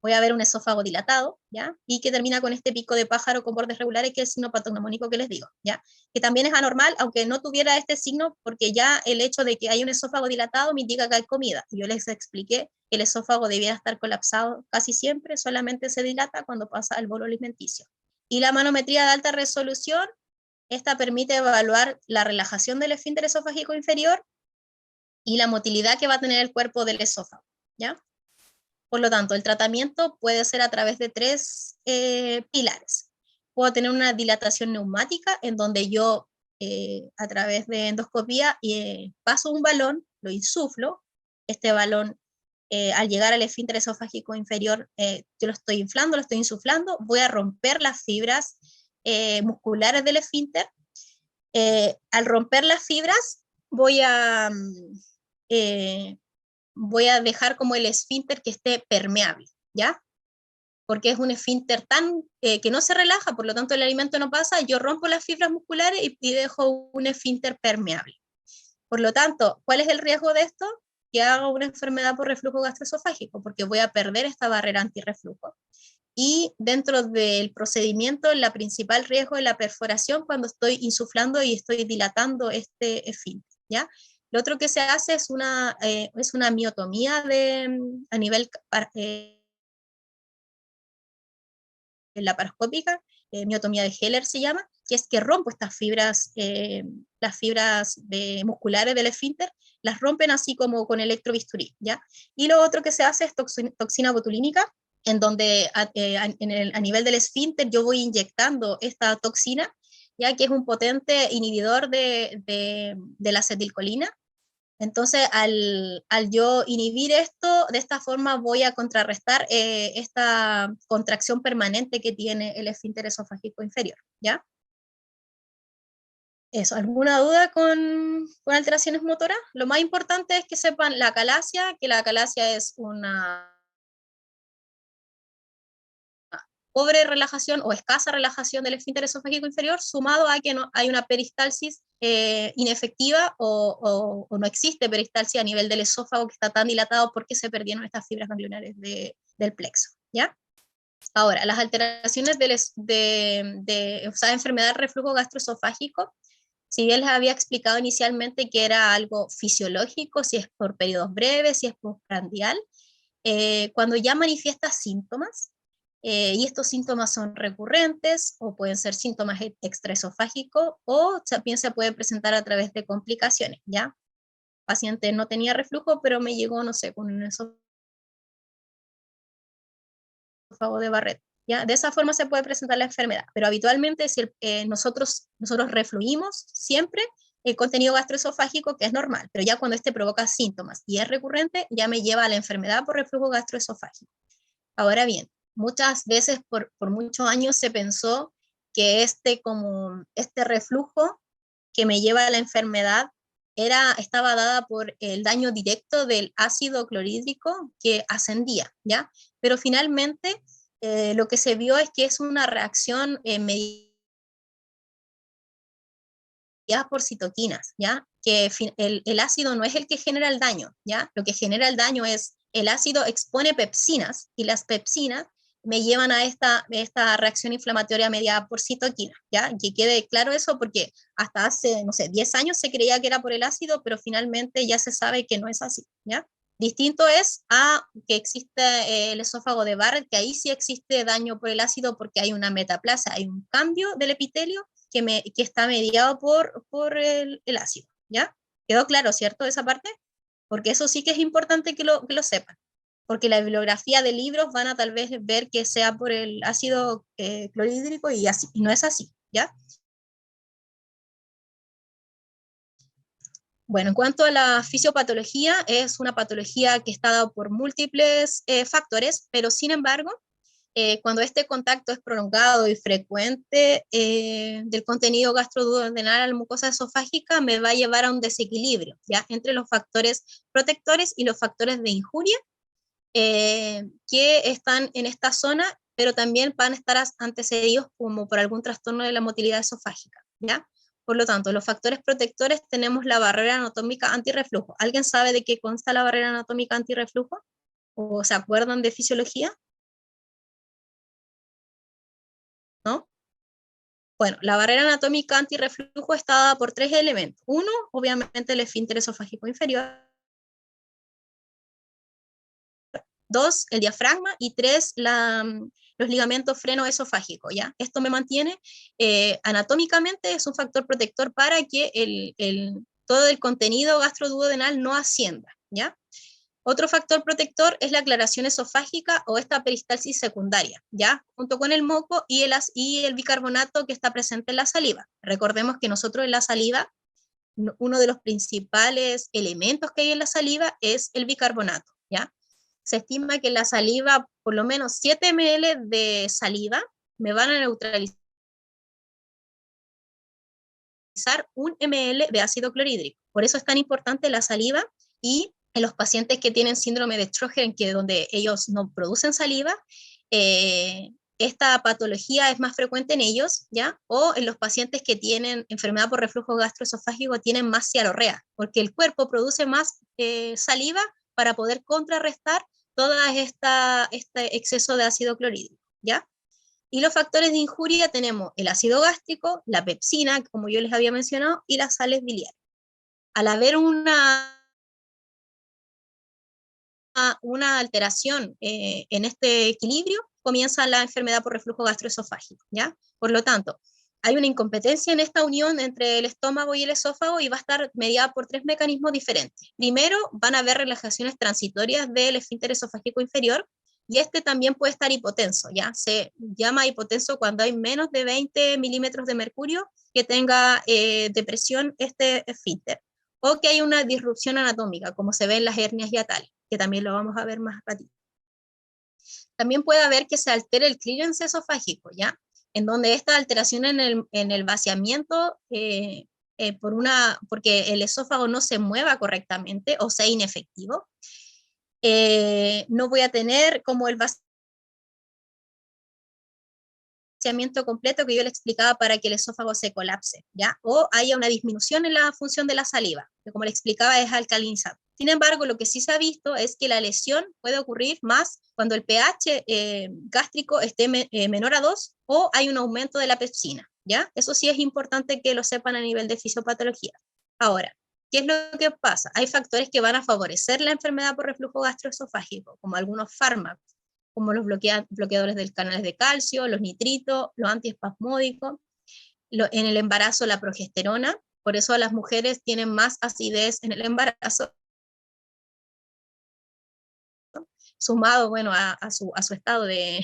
Voy a ver un esófago dilatado, ¿ya? Y que termina con este pico de pájaro con bordes regulares, que es el signo patognomónico que les digo, ¿ya? Que también es anormal, aunque no tuviera este signo, porque ya el hecho de que hay un esófago dilatado me indica que hay comida. Yo les expliqué que el esófago debiera estar colapsado casi siempre, solamente se dilata cuando pasa el bolo alimenticio. Y la manometría de alta resolución, esta permite evaluar la relajación del esfínter esofágico inferior y la motilidad que va a tener el cuerpo del esófago, ¿ya? Por lo tanto, el tratamiento puede ser a través de 3 pilares. Puedo tener una dilatación neumática en donde yo a través de endoscopía paso un balón, lo insuflo, este balón al llegar al esfínter esofágico inferior, yo lo estoy inflando, lo estoy insuflando, voy a romper las fibras musculares del esfínter. Al romper las fibras, voy a dejar como el esfínter que esté permeable, ¿ya? Porque es un esfínter tan que no se relaja, por lo tanto el alimento no pasa, yo rompo las fibras musculares y dejo un esfínter permeable. Por lo tanto, ¿cuál es el riesgo de esto? Que haga una enfermedad por reflujo gastroesofágico, porque voy a perder esta barrera antirreflujo. Y dentro del procedimiento, la principal riesgo es la perforación cuando estoy insuflando y estoy dilatando este esfínter, ¿ya? Lo otro que se hace es una miotomía a nivel laparoscópica, miotomía de Heller se llama, que es que rompo estas fibras, las fibras musculares del esfínter, las rompen así como con electrobisturí, ¿ya? Y lo otro que se hace es toxina botulínica, en donde a nivel del esfínter yo voy inyectando esta toxina, ya que es un potente inhibidor de la acetilcolina. Entonces, al yo inhibir esto, de esta forma voy a contrarrestar esta contracción permanente que tiene el esfínter esofágico inferior, ¿ya? Eso, ¿alguna duda con alteraciones motoras? Lo más importante es que sepan la acalasia, que la acalasia es una pobre relajación o escasa relajación del esfínter esofágico inferior, sumado a que no, hay una peristalsis inefectiva o no existe peristalsis a nivel del esófago que está tan dilatado porque se perdieron estas fibras ganglionares del plexo, ¿ya? Ahora, las alteraciones o sea, enfermedad de reflujo gastroesofágico, si bien les había explicado inicialmente que era algo fisiológico, si es por periodos breves, si es postprandial, cuando ya manifiesta síntomas, y estos síntomas son recurrentes o pueden ser síntomas extraesofágicos o también se puede presentar a través de complicaciones, ¿ya? El paciente no tenía reflujo, pero me llegó, no sé, con un esófago de Barrett, ¿ya? De esa forma se puede presentar la enfermedad, pero habitualmente si nosotros refluimos siempre el contenido gastroesofágico, que es normal, pero ya cuando este provoca síntomas y es recurrente, ya me lleva a la enfermedad por reflujo gastroesofágico. Ahora bien, muchas veces por muchos años se pensó que este reflujo que me lleva a la enfermedad estaba dada por el daño directo del ácido clorhídrico que ascendía, ¿ya? Pero finalmente lo que se vio es que es una reacción mediada por citoquinas, ¿ya? Que el ácido no es el que genera el daño, ¿ya? Lo que genera el daño es el ácido expone pepsinas y las pepsinas me llevan a esta reacción inflamatoria mediada por citoquinas, ¿ya? Que quede claro eso porque hasta hace, no sé, 10 años se creía que era por el ácido, pero finalmente ya se sabe que no es así, ¿ya? Distinto es a que existe el esófago de Barrett, que ahí sí existe daño por el ácido porque hay una metaplasia, hay un cambio del epitelio que está mediado por el ácido, ¿ya? ¿Quedó claro, cierto, esa parte? Porque eso sí que es importante que lo sepan, porque la bibliografía de libros van a tal vez ver que sea por el ácido clorhídrico y no es así, ¿ya? Bueno, en cuanto a la fisiopatología, es una patología que está dada por múltiples factores, pero sin embargo, cuando este contacto es prolongado y frecuente del contenido gastroduodenal a la mucosa esofágica, me va a llevar a un desequilibrio, ¿ya? Entre los factores protectores y los factores de injuria que están en esta zona, pero también van a estar antecedidos como por algún trastorno de la motilidad esofágica, ¿ya? Por lo tanto, los factores protectores tenemos la barrera anatómica antirreflujo. ¿Alguien sabe de qué consta la barrera anatómica antirreflujo? ¿O se acuerdan de fisiología? ¿No? Bueno, la barrera anatómica antirreflujo está dada por 3 elementos. Uno, obviamente, el esfínter esofágico inferior. 2, el diafragma. Y 3, los ligamentos freno-esofágicos, ¿ya? Esto me mantiene, anatómicamente es un factor protector para que todo el contenido gastroduodenal no ascienda, ¿ya? Otro factor protector es la aclaración esofágica o esta peristalsis secundaria, ¿ya? Junto con el moco y el bicarbonato que está presente en la saliva. Recordemos que nosotros en la saliva, uno de los principales elementos que hay en la saliva es el bicarbonato, ¿ya? Se estima que en la saliva, por lo menos 7 ml de saliva me van a neutralizar 1 ml de ácido clorhídrico. Por eso es tan importante la saliva, y en los pacientes que tienen síndrome de Sjögren, que donde ellos no producen saliva, esta patología es más frecuente en ellos, ¿ya? O en los pacientes que tienen enfermedad por reflujo gastroesofágico tienen más cialorrea, porque el cuerpo produce más saliva para poder contrarrestar todo este exceso de ácido clorhídrico, ¿ya? Y los factores de injuria tenemos el ácido gástrico, la pepsina, como yo les había mencionado, y las sales biliares. Al haber una alteración en este equilibrio, comienza la enfermedad por reflujo gastroesofágico, ¿ya? Por lo tanto, hay una incompetencia en esta unión entre el estómago y el esófago y va a estar mediada por 3 mecanismos diferentes. Primero, van a haber relajaciones transitorias del esfínter esofágico inferior, y este también puede estar hipotenso, ¿ya? Se llama hipotenso cuando hay menos de 20 milímetros de mercurio que tenga depresión este esfínter, o que hay una disrupción anatómica, como se ve en las hernias hiatales, que también lo vamos a ver más ratito. También puede haber que se altere el clearance esofágico, ¿ya? En donde esta alteración en el vaciamiento, porque el esófago no se mueva correctamente o sea inefectivo, no voy a tener como el vaciamiento completo que yo le explicaba para que el esófago se colapse, ¿ya? O haya una disminución en la función de la saliva, que como le explicaba es alcalinizante. Sin embargo, lo que sí se ha visto es que la lesión puede ocurrir más cuando el pH gástrico esté menor a 2 o hay un aumento de la pepsina, ¿ya? Eso sí es importante que lo sepan a nivel de fisiopatología. Ahora, ¿qué es lo que pasa? Hay factores que van a favorecer la enfermedad por reflujo gastroesofágico, como algunos fármacos, como los bloqueadores del canal de calcio, los nitritos, los antiespasmódicos, en el embarazo la progesterona, por eso las mujeres tienen más acidez en el embarazo, sumado, bueno, a su estado de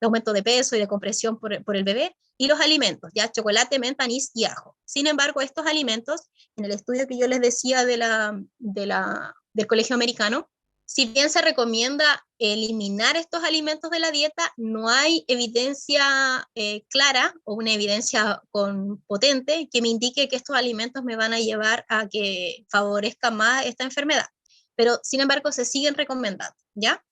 aumento de peso y de compresión por el bebé, y los alimentos, ya chocolate, menta, anís y ajo. Sin embargo, estos alimentos, en el estudio que yo les decía del Colegio Americano, si bien se recomienda eliminar estos alimentos de la dieta, no hay evidencia clara o una evidencia potente que me indique que estos alimentos me van a llevar a que favorezca más esta enfermedad. Pero, sin embargo, se siguen recomendando, ¿ya?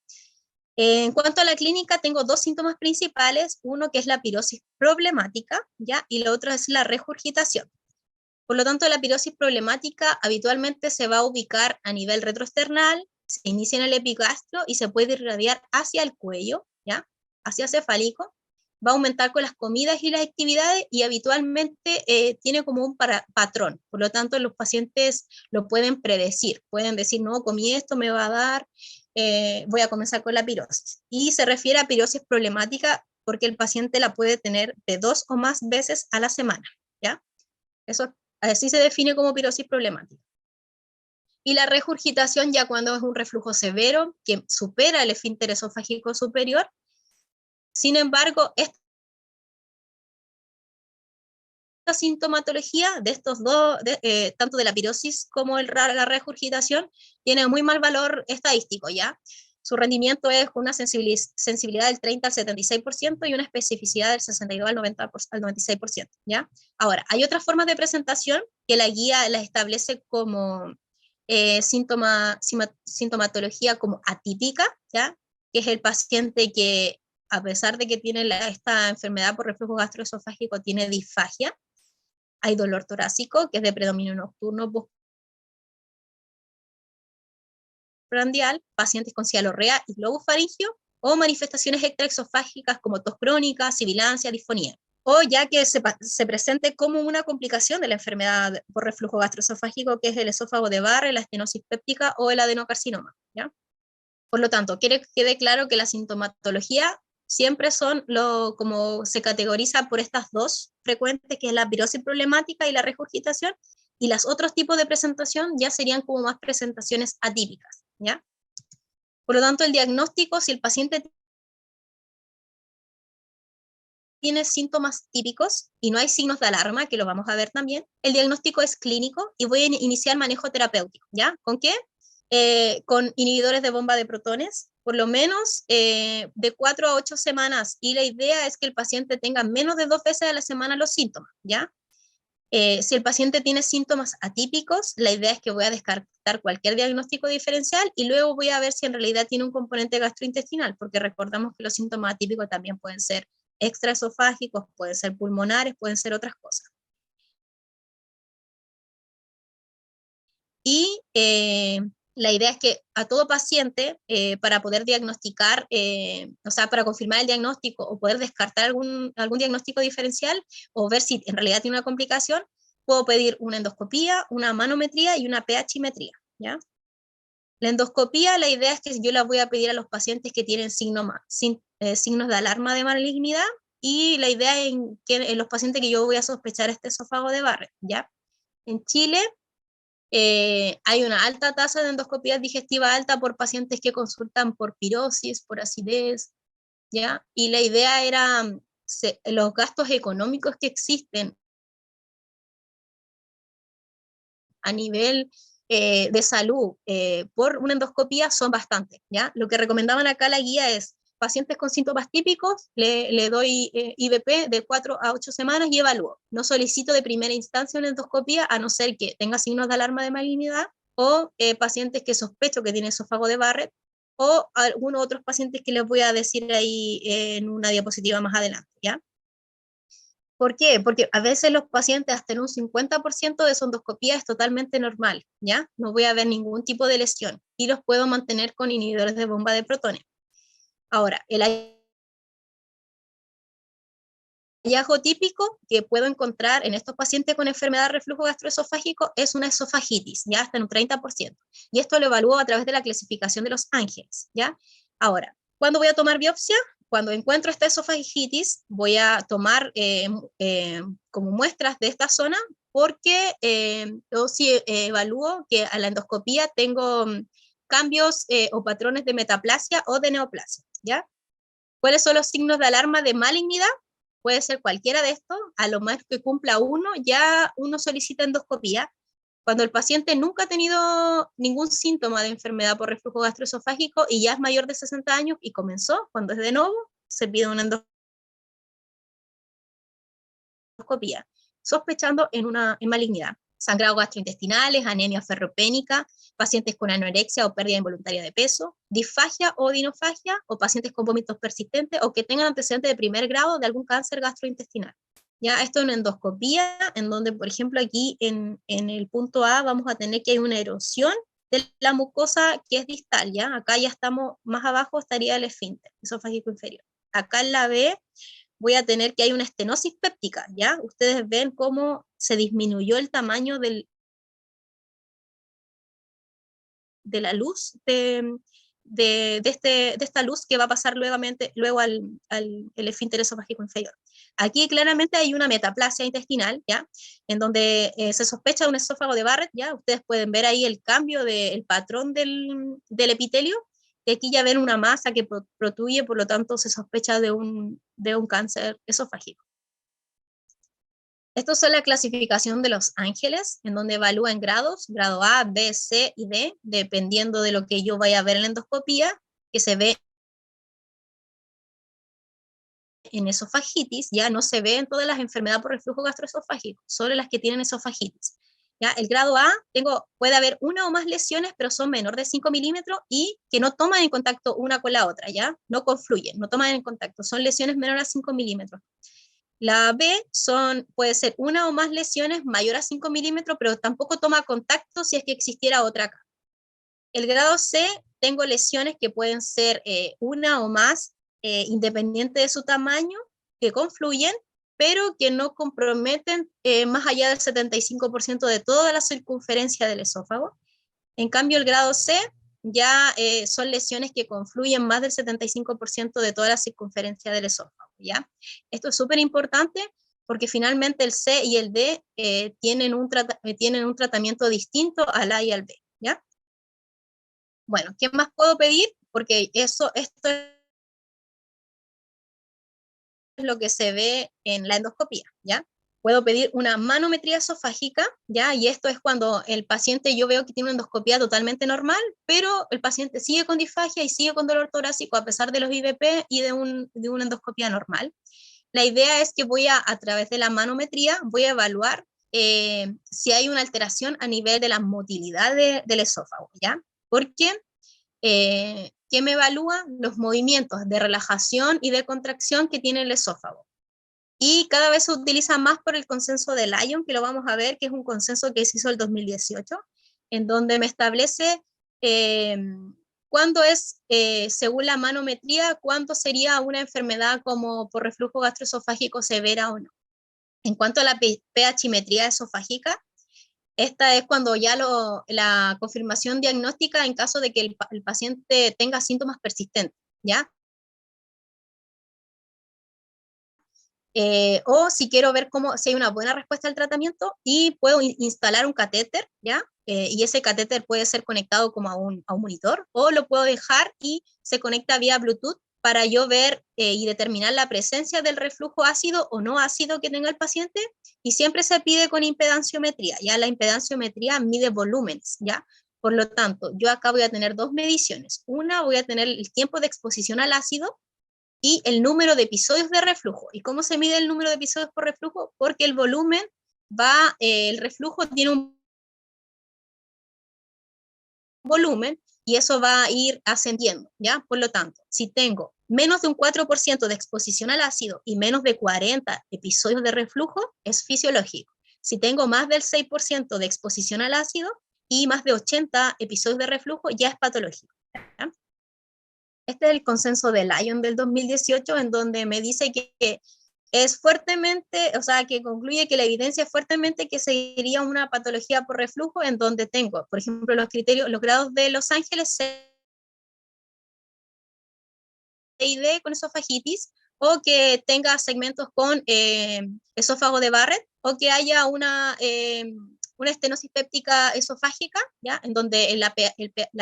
En cuanto a la clínica, tengo 2 síntomas principales, uno que es la pirosis problemática, ¿ya? Y la otra es la regurgitación. Por lo tanto, la pirosis problemática habitualmente se va a ubicar a nivel retroesternal, se inicia en el epigastro y se puede irradiar hacia el cuello, ¿ya? Hacia cefálico, va a aumentar con las comidas y las actividades y habitualmente tiene como un patrón. Por lo tanto, los pacientes lo pueden predecir, pueden decir, no, comí esto, me va a dar, voy a comenzar con la pirosis. Y se refiere a pirosis problemática porque el paciente la puede tener de 2 o más veces a la semana, ¿ya? Eso así se define como pirosis problemática. Y la regurgitación ya cuando es un reflujo severo que supera el esfínter esofágico superior. Sin embargo, esta sintomatología de estos dos, tanto de la pirosis como la regurgitación, tiene muy mal valor estadístico, ¿ya? Su rendimiento es con una sensibilidad del 30 al 76% y una especificidad del 62 al 96%, ¿ya? Ahora, hay otras formas de presentación que la guía las establece como sintomatología como atípica, ¿ya? Que es el paciente que, a pesar de que tiene esta enfermedad por reflujo gastroesofágico, tiene disfagia. Hay dolor torácico, que es de predominio nocturno, postprandial, pacientes con cialorrea y globofaringio, o manifestaciones extraesofágicas como tos crónica, sibilancia, disfonía. O ya que se presente como una complicación de la enfermedad por reflujo gastroesofágico, que es el esófago de Barre, la estenosis péptica o el adenocarcinoma, ¿ya? Por lo tanto, quede claro que la sintomatología siempre son como se categoriza por estas 2 frecuentes, que es la pirosis problemática y la regurgitación, y los otros tipos de presentación ya serían como más presentaciones atípicas, ¿ya? Por lo tanto, el diagnóstico, si el paciente tiene síntomas típicos y no hay signos de alarma, que lo vamos a ver también, el diagnóstico es clínico y voy a iniciar manejo terapéutico, ¿ya? ¿Con qué? Con inhibidores de bomba de protones, por lo menos de 4 a 8 semanas, y la idea es que el paciente tenga menos de 2 veces a la semana los síntomas, ¿ya? Si el paciente tiene síntomas atípicos, la idea es que voy a descartar cualquier diagnóstico diferencial y luego voy a ver si en realidad tiene un componente gastrointestinal, porque recordamos que los síntomas atípicos también pueden ser extraesofágicos, pueden ser pulmonares, pueden ser otras cosas. Y la idea es que a todo paciente, para poder diagnosticar, o sea, para confirmar el diagnóstico o poder descartar algún diagnóstico diferencial o ver si en realidad tiene una complicación, puedo pedir una endoscopía, una manometría y una pHimetría, ¿ya? La endoscopía, la idea es que yo la voy a pedir a los pacientes que tienen signos de alarma de malignidad, y la idea es que en los pacientes que yo voy a sospechar este esófago de Barrett, ¿ya? En Chile hay una alta tasa de endoscopía digestiva alta por pacientes que consultan por pirosis, por acidez, ¿ya? Y la idea era, los gastos económicos que existen a nivel de salud por una endoscopía son bastantes, ¿ya? Lo que recomendaban acá la guía es, pacientes con síntomas típicos, le doy IVP de 4 a 8 semanas y evalúo. No solicito de primera instancia una endoscopía, a no ser que tenga signos de alarma de malignidad, o pacientes que sospecho que tienen esófago de Barrett, o algunos otros pacientes que les voy a decir ahí en una diapositiva más adelante, ¿ya? ¿Por qué? Porque a veces los pacientes hasta en un 50% de su endoscopía es totalmente normal, ¿ya? No voy a ver ningún tipo de lesión y los puedo mantener con inhibidores de bomba de protones. Ahora, el hallazgo típico que puedo encontrar en estos pacientes con enfermedad de reflujo gastroesofágico es una esofagitis, ya hasta en un 30%. Y esto lo evalúo a través de la clasificación de los Ángeles, ¿ya? Ahora, ¿cuándo voy a tomar biopsia? Cuando encuentro esta esofagitis, voy a tomar como muestras de esta zona, porque yo sí evalúo que a la endoscopía tengo cambios o patrones de metaplasia o de neoplasia, ¿ya? ¿Cuáles son los signos de alarma de malignidad? Puede ser cualquiera de estos, a lo más que cumpla uno, ya uno solicita endoscopía. Cuando el paciente nunca ha tenido ningún síntoma de enfermedad por reflujo gastroesofágico y ya es mayor de 60 años y comenzó, cuando es de nuevo, se pide una endoscopía, sospechando en malignidad. Sangrado gastrointestinales, anemia ferropénica, pacientes con anorexia o pérdida involuntaria de peso, disfagia o dinofagia, o pacientes con vómitos persistentes o que tengan antecedentes de primer grado de algún cáncer gastrointestinal. Ya, esto es una endoscopía, en donde, por ejemplo, aquí en el punto A vamos a tener que hay una erosión de la mucosa que es distal, ¿ya? Acá ya estamos, más abajo estaría el esfínter esofágico inferior. Acá en la B voy a tener que hay una estenosis péptica, ¿ya? Ustedes ven cómo se disminuyó el tamaño de la luz de esta luz que va a pasar luego al el esfínter esofágico inferior. Aquí claramente hay una metaplasia intestinal, ¿ya? En donde se sospecha de un esófago de Barrett, ¿ya? Ustedes pueden ver ahí el cambio del patrón del epitelio, que aquí ya ven una masa que protruye, por lo tanto se sospecha de un cáncer esofágico. Estos son la clasificación de los Ángeles, en donde evalúan grados, grado A, B, C y D, dependiendo de lo que yo vaya a ver en la endoscopía, que se ve en esofagitis, ya no se ve en todas las enfermedades por reflujo gastroesofágico, solo las que tienen esofagitis. ¿Ya? El grado A, puede haber una o más lesiones, pero son menor de 5 milímetros y que no toman en contacto una con la otra, ¿ya? No confluyen, no toman en contacto, son lesiones menores a 5 milímetros. La B puede ser una o más lesiones mayor a 5 milímetros, pero tampoco toma contacto si es que existiera otra acá. El grado C, tengo lesiones que pueden ser una o más, independiente de su tamaño, que confluyen, pero que no comprometen más allá del 75% de toda la circunferencia del esófago. En cambio, el grado C ya son lesiones que confluyen más del 75% de toda la circunferencia del esófago, ¿ya? Esto es súper importante porque finalmente el C y el D tienen un tratamiento distinto al A y al B, ¿ya? Bueno, ¿qué más puedo pedir? porque esto es lo que se ve en la endoscopía, ¿ya? Puedo pedir una manometría esofágica, ¿ya? Y esto es cuando el paciente, yo veo que tiene una endoscopía totalmente normal, pero el paciente sigue con disfagia y sigue con dolor torácico a pesar de los IVP y de una endoscopía normal. La idea es que a través de la manometría, voy a evaluar si hay una alteración a nivel de la motilidad del esófago, ¿ya? Porque ¿qué me evalúa? Los movimientos de relajación y de contracción que tiene el esófago. Y cada vez se utiliza más por el consenso de Lyon, que lo vamos a ver, que es un consenso que se hizo el 2018, en donde me establece cuándo es, según la manometría, cuánto sería una enfermedad como por reflujo gastroesofágico severa o no. En cuanto a la pHimetría esofágica, esta es cuando ya la confirmación diagnóstica en caso de que el paciente tenga síntomas persistentes, ¿ya? O si quiero ver si hay una buena respuesta al tratamiento y puedo instalar un catéter, ¿ya? Y ese catéter puede ser conectado como a un monitor, o lo puedo dejar y se conecta vía Bluetooth para yo ver y determinar la presencia del reflujo ácido o no ácido que tenga el paciente, y siempre se pide con impedanciometría, ya la impedanciometría mide volúmenes, ¿ya? Por lo tanto, yo acá voy a tener dos mediciones. Una, voy a tener el tiempo de exposición al ácido, y el número de episodios de reflujo. ¿Y cómo se mide el número de episodios por reflujo? Porque el volumen el reflujo tiene un volumen y eso va a ir ascendiendo, ¿ya? Por lo tanto, si tengo menos de un 4% de exposición al ácido y menos de 40 episodios de reflujo, es fisiológico. Si tengo más del 6% de exposición al ácido y más de 80 episodios de reflujo, ya es patológico, ¿ya? Este es el consenso de Lyon del 2018, en donde me dice que es fuertemente, o sea, que concluye que la evidencia es fuertemente que seguiría una patología por reflujo, en donde tengo, por ejemplo, los grados de Los Ángeles, C y D con esofagitis, o que tenga segmentos con esófago de Barrett, o que haya una estenosis péptica esofágica, ¿ya? En donde la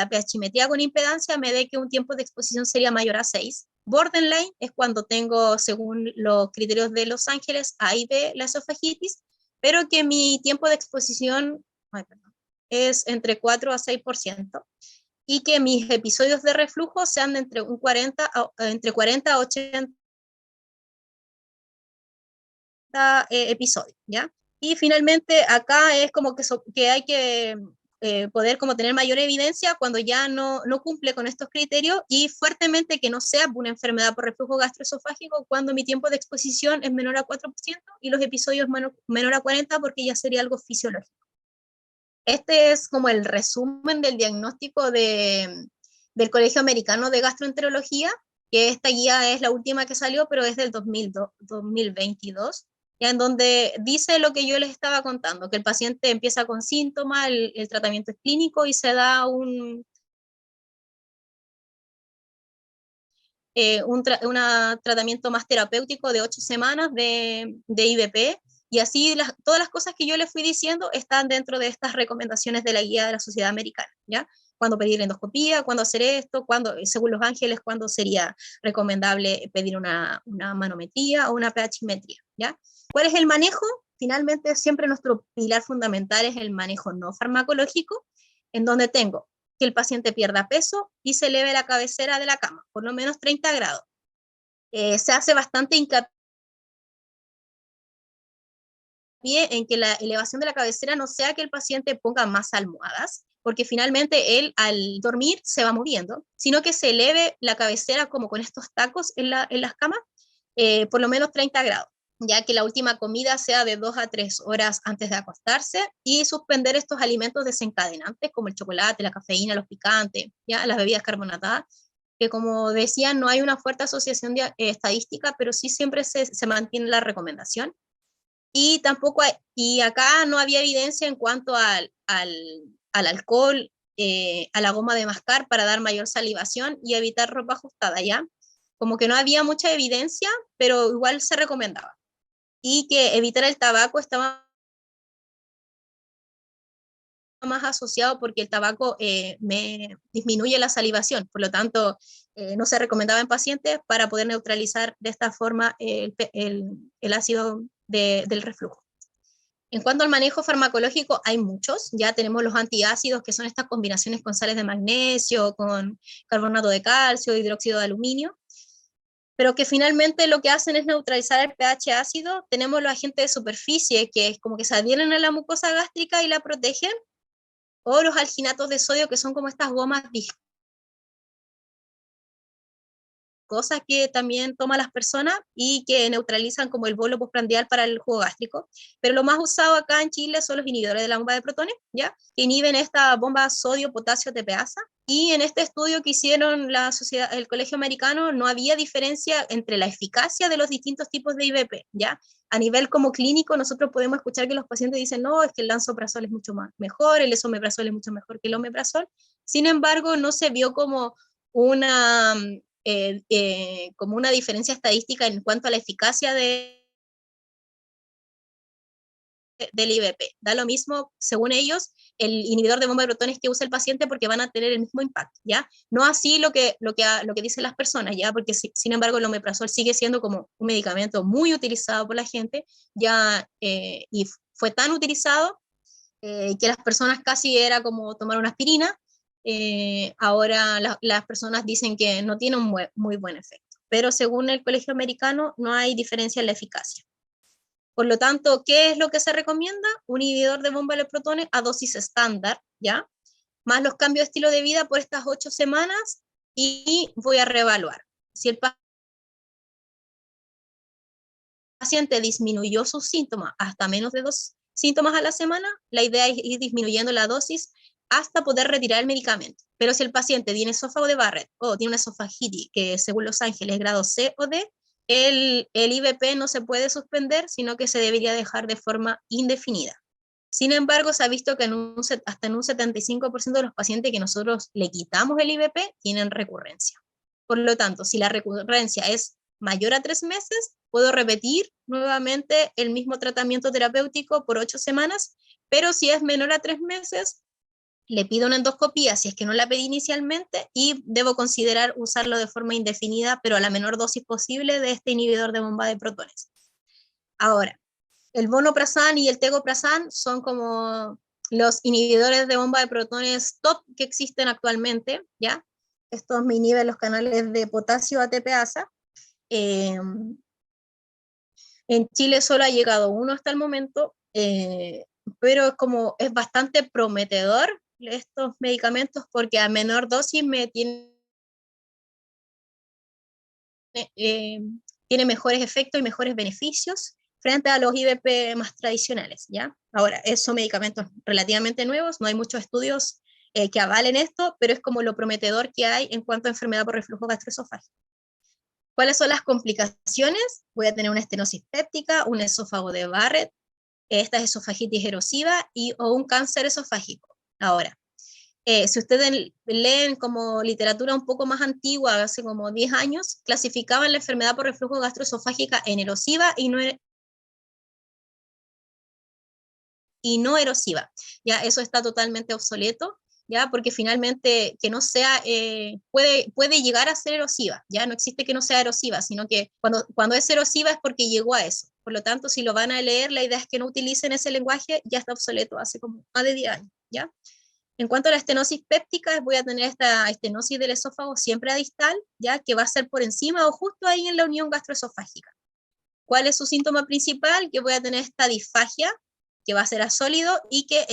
pHimetría con impedancia me dé que un tiempo de exposición sería mayor a 6. Borderline es cuando tengo, según los criterios de Los Ángeles, A y B la esofagitis, pero que mi tiempo de exposición es entre 4 a 6%, y que mis episodios de reflujo sean de entre 40 a 80 episodios, ¿ya? Y finalmente acá es como que hay que poder como tener mayor evidencia cuando ya no cumple con estos criterios, y fuertemente que no sea una enfermedad por reflujo gastroesofágico cuando mi tiempo de exposición es menor a 4% y los episodios menor a 40, porque ya sería algo fisiológico. Este es como el resumen del diagnóstico del Colegio Americano de Gastroenterología, que esta guía es la última que salió, pero es del 2022, ya en donde dice lo que yo les estaba contando, que el paciente empieza con síntomas, el tratamiento es clínico y se da un tratamiento más terapéutico de 8 semanas de IVP, y así todas las cosas que yo les fui diciendo están dentro de estas recomendaciones de la guía de la Sociedad Americana, ¿ya? Cuándo pedir endoscopía, cuándo hacer esto, según Los Ángeles, cuándo sería recomendable pedir una manometría o una pHimetría, ¿ya? ¿Cuál es el manejo? Finalmente, siempre nuestro pilar fundamental es el manejo no farmacológico, en donde tengo que el paciente pierda peso y se eleve la cabecera de la cama, por lo menos 30 grados. Se hace bastante hincapié en que la elevación de la cabecera no sea que el paciente ponga más almohadas, porque finalmente él al dormir se va moviendo, sino que se eleve la cabecera como con estos tacos en las camas, por lo menos 30 grados, ya que la última comida sea de 2 a 3 horas antes de acostarse, y suspender estos alimentos desencadenantes como el chocolate, la cafeína, los picantes, ya las bebidas carbonatadas, que como decía, no hay una fuerte asociación estadística, pero sí siempre se mantiene la recomendación. Y tampoco y acá no había evidencia en cuanto al alcohol, a la goma de mascar para dar mayor salivación y evitar ropa ajustada, ¿ya? Como que no había mucha evidencia, pero igual se recomendaba. Y que evitar el tabaco estaba más asociado porque el tabaco me disminuye la salivación, por lo tanto no se recomendaba en pacientes para poder neutralizar de esta forma el ácido del reflujo. En cuanto al manejo farmacológico, hay muchos. Ya tenemos los antiácidos, que son estas combinaciones con sales de magnesio, con carbonato de calcio, hidróxido de aluminio, pero que finalmente lo que hacen es neutralizar el pH ácido. Tenemos los agentes de superficie, que es como que se adhieren a la mucosa gástrica y la protegen, o los alginatos de sodio, que son como estas gomas cosas que también toman las personas y que neutralizan como el bolo postprandial para el jugo gástrico. Pero lo más usado acá en Chile son los inhibidores de la bomba de protones, ¿ya? Que inhiben esta bomba sodio-potasio TPasa. Y en este estudio que hicieron el Colegio Americano no había diferencia entre la eficacia de los distintos tipos de IBP, ¿ya? A nivel como clínico nosotros podemos escuchar que los pacientes dicen, no, es que el lansoprazol es mucho mejor, el esomeprazol es mucho mejor que el omeprazol. Sin embargo, no se vio como como una diferencia estadística en cuanto a la eficacia del IBP. Da lo mismo, según ellos, el inhibidor de bomba de protones que usa el paciente porque van a tener el mismo impacto, ¿ya? No así lo que dicen las personas, ¿ya? Porque sin embargo el omeprazol sigue siendo como un medicamento muy utilizado por la gente, ¿ya? Y fue tan utilizado que las personas casi era como tomar una aspirina. Ahora las personas dicen que no tiene un muy buen efecto, pero según el Colegio Americano no hay diferencia en la eficacia. Por lo tanto, ¿qué es lo que se recomienda? Un inhibidor de bomba de protones a dosis estándar, ¿ya? Más los cambios de estilo de vida por estas 8 semanas y voy a reevaluar. Si el paciente disminuyó sus síntomas hasta menos de 2 síntomas a la semana, la idea es ir disminuyendo la dosis hasta poder retirar el medicamento. Pero si el paciente tiene esófago de Barrett o tiene una esofagitis, que según Los Ángeles es grado C o D, el IBP no se puede suspender, sino que se debería dejar de forma indefinida. Sin embargo, se ha visto que hasta en un 75% de los pacientes que nosotros le quitamos el IBP tienen recurrencia. Por lo tanto, si la recurrencia es mayor a 3 meses, puedo repetir nuevamente el mismo tratamiento terapéutico por 8 semanas, pero si es menor a 3 meses, le pido una endoscopía si es que no la pedí inicialmente y debo considerar usarlo de forma indefinida, pero a la menor dosis posible de este inhibidor de bomba de protones. Ahora, el vonoprazan y el tegoprazan son como los inhibidores de bomba de protones top que existen actualmente, ¿ya? Estos me inhiben los canales de potasio ATPasa. En Chile solo ha llegado uno hasta el momento, pero es bastante prometedor estos medicamentos porque a menor dosis tiene mejores efectos y mejores beneficios frente a los IBP más tradicionales, ¿ya? Ahora, son medicamentos relativamente nuevos, no hay muchos estudios que avalen esto, pero es como lo prometedor que hay en cuanto a enfermedad por reflujo gastroesofágico. ¿Cuáles son las complicaciones? Voy a tener una estenosis péptica, un esófago de Barrett, esta es esofagitis erosiva o un cáncer esofágico. Ahora, si ustedes leen como literatura un poco más antigua, hace como 10 años, clasificaban la enfermedad por reflujo gastroesofágica en erosiva y no erosiva. Ya eso está totalmente obsoleto, ya porque finalmente que no sea, puede llegar a ser erosiva, ya no existe que no sea erosiva, sino que cuando es erosiva es porque llegó a eso. Por lo tanto, si lo van a leer, la idea es que no utilicen ese lenguaje, ya está obsoleto hace como más de 10 años, ¿ya? En cuanto a la estenosis péptica, voy a tener esta estenosis del esófago siempre a distal, ya que va a ser por encima o justo ahí en la unión gastroesofágica. ¿Cuál es su síntoma principal? Que voy a tener esta disfagia, que va a ser a sólido y que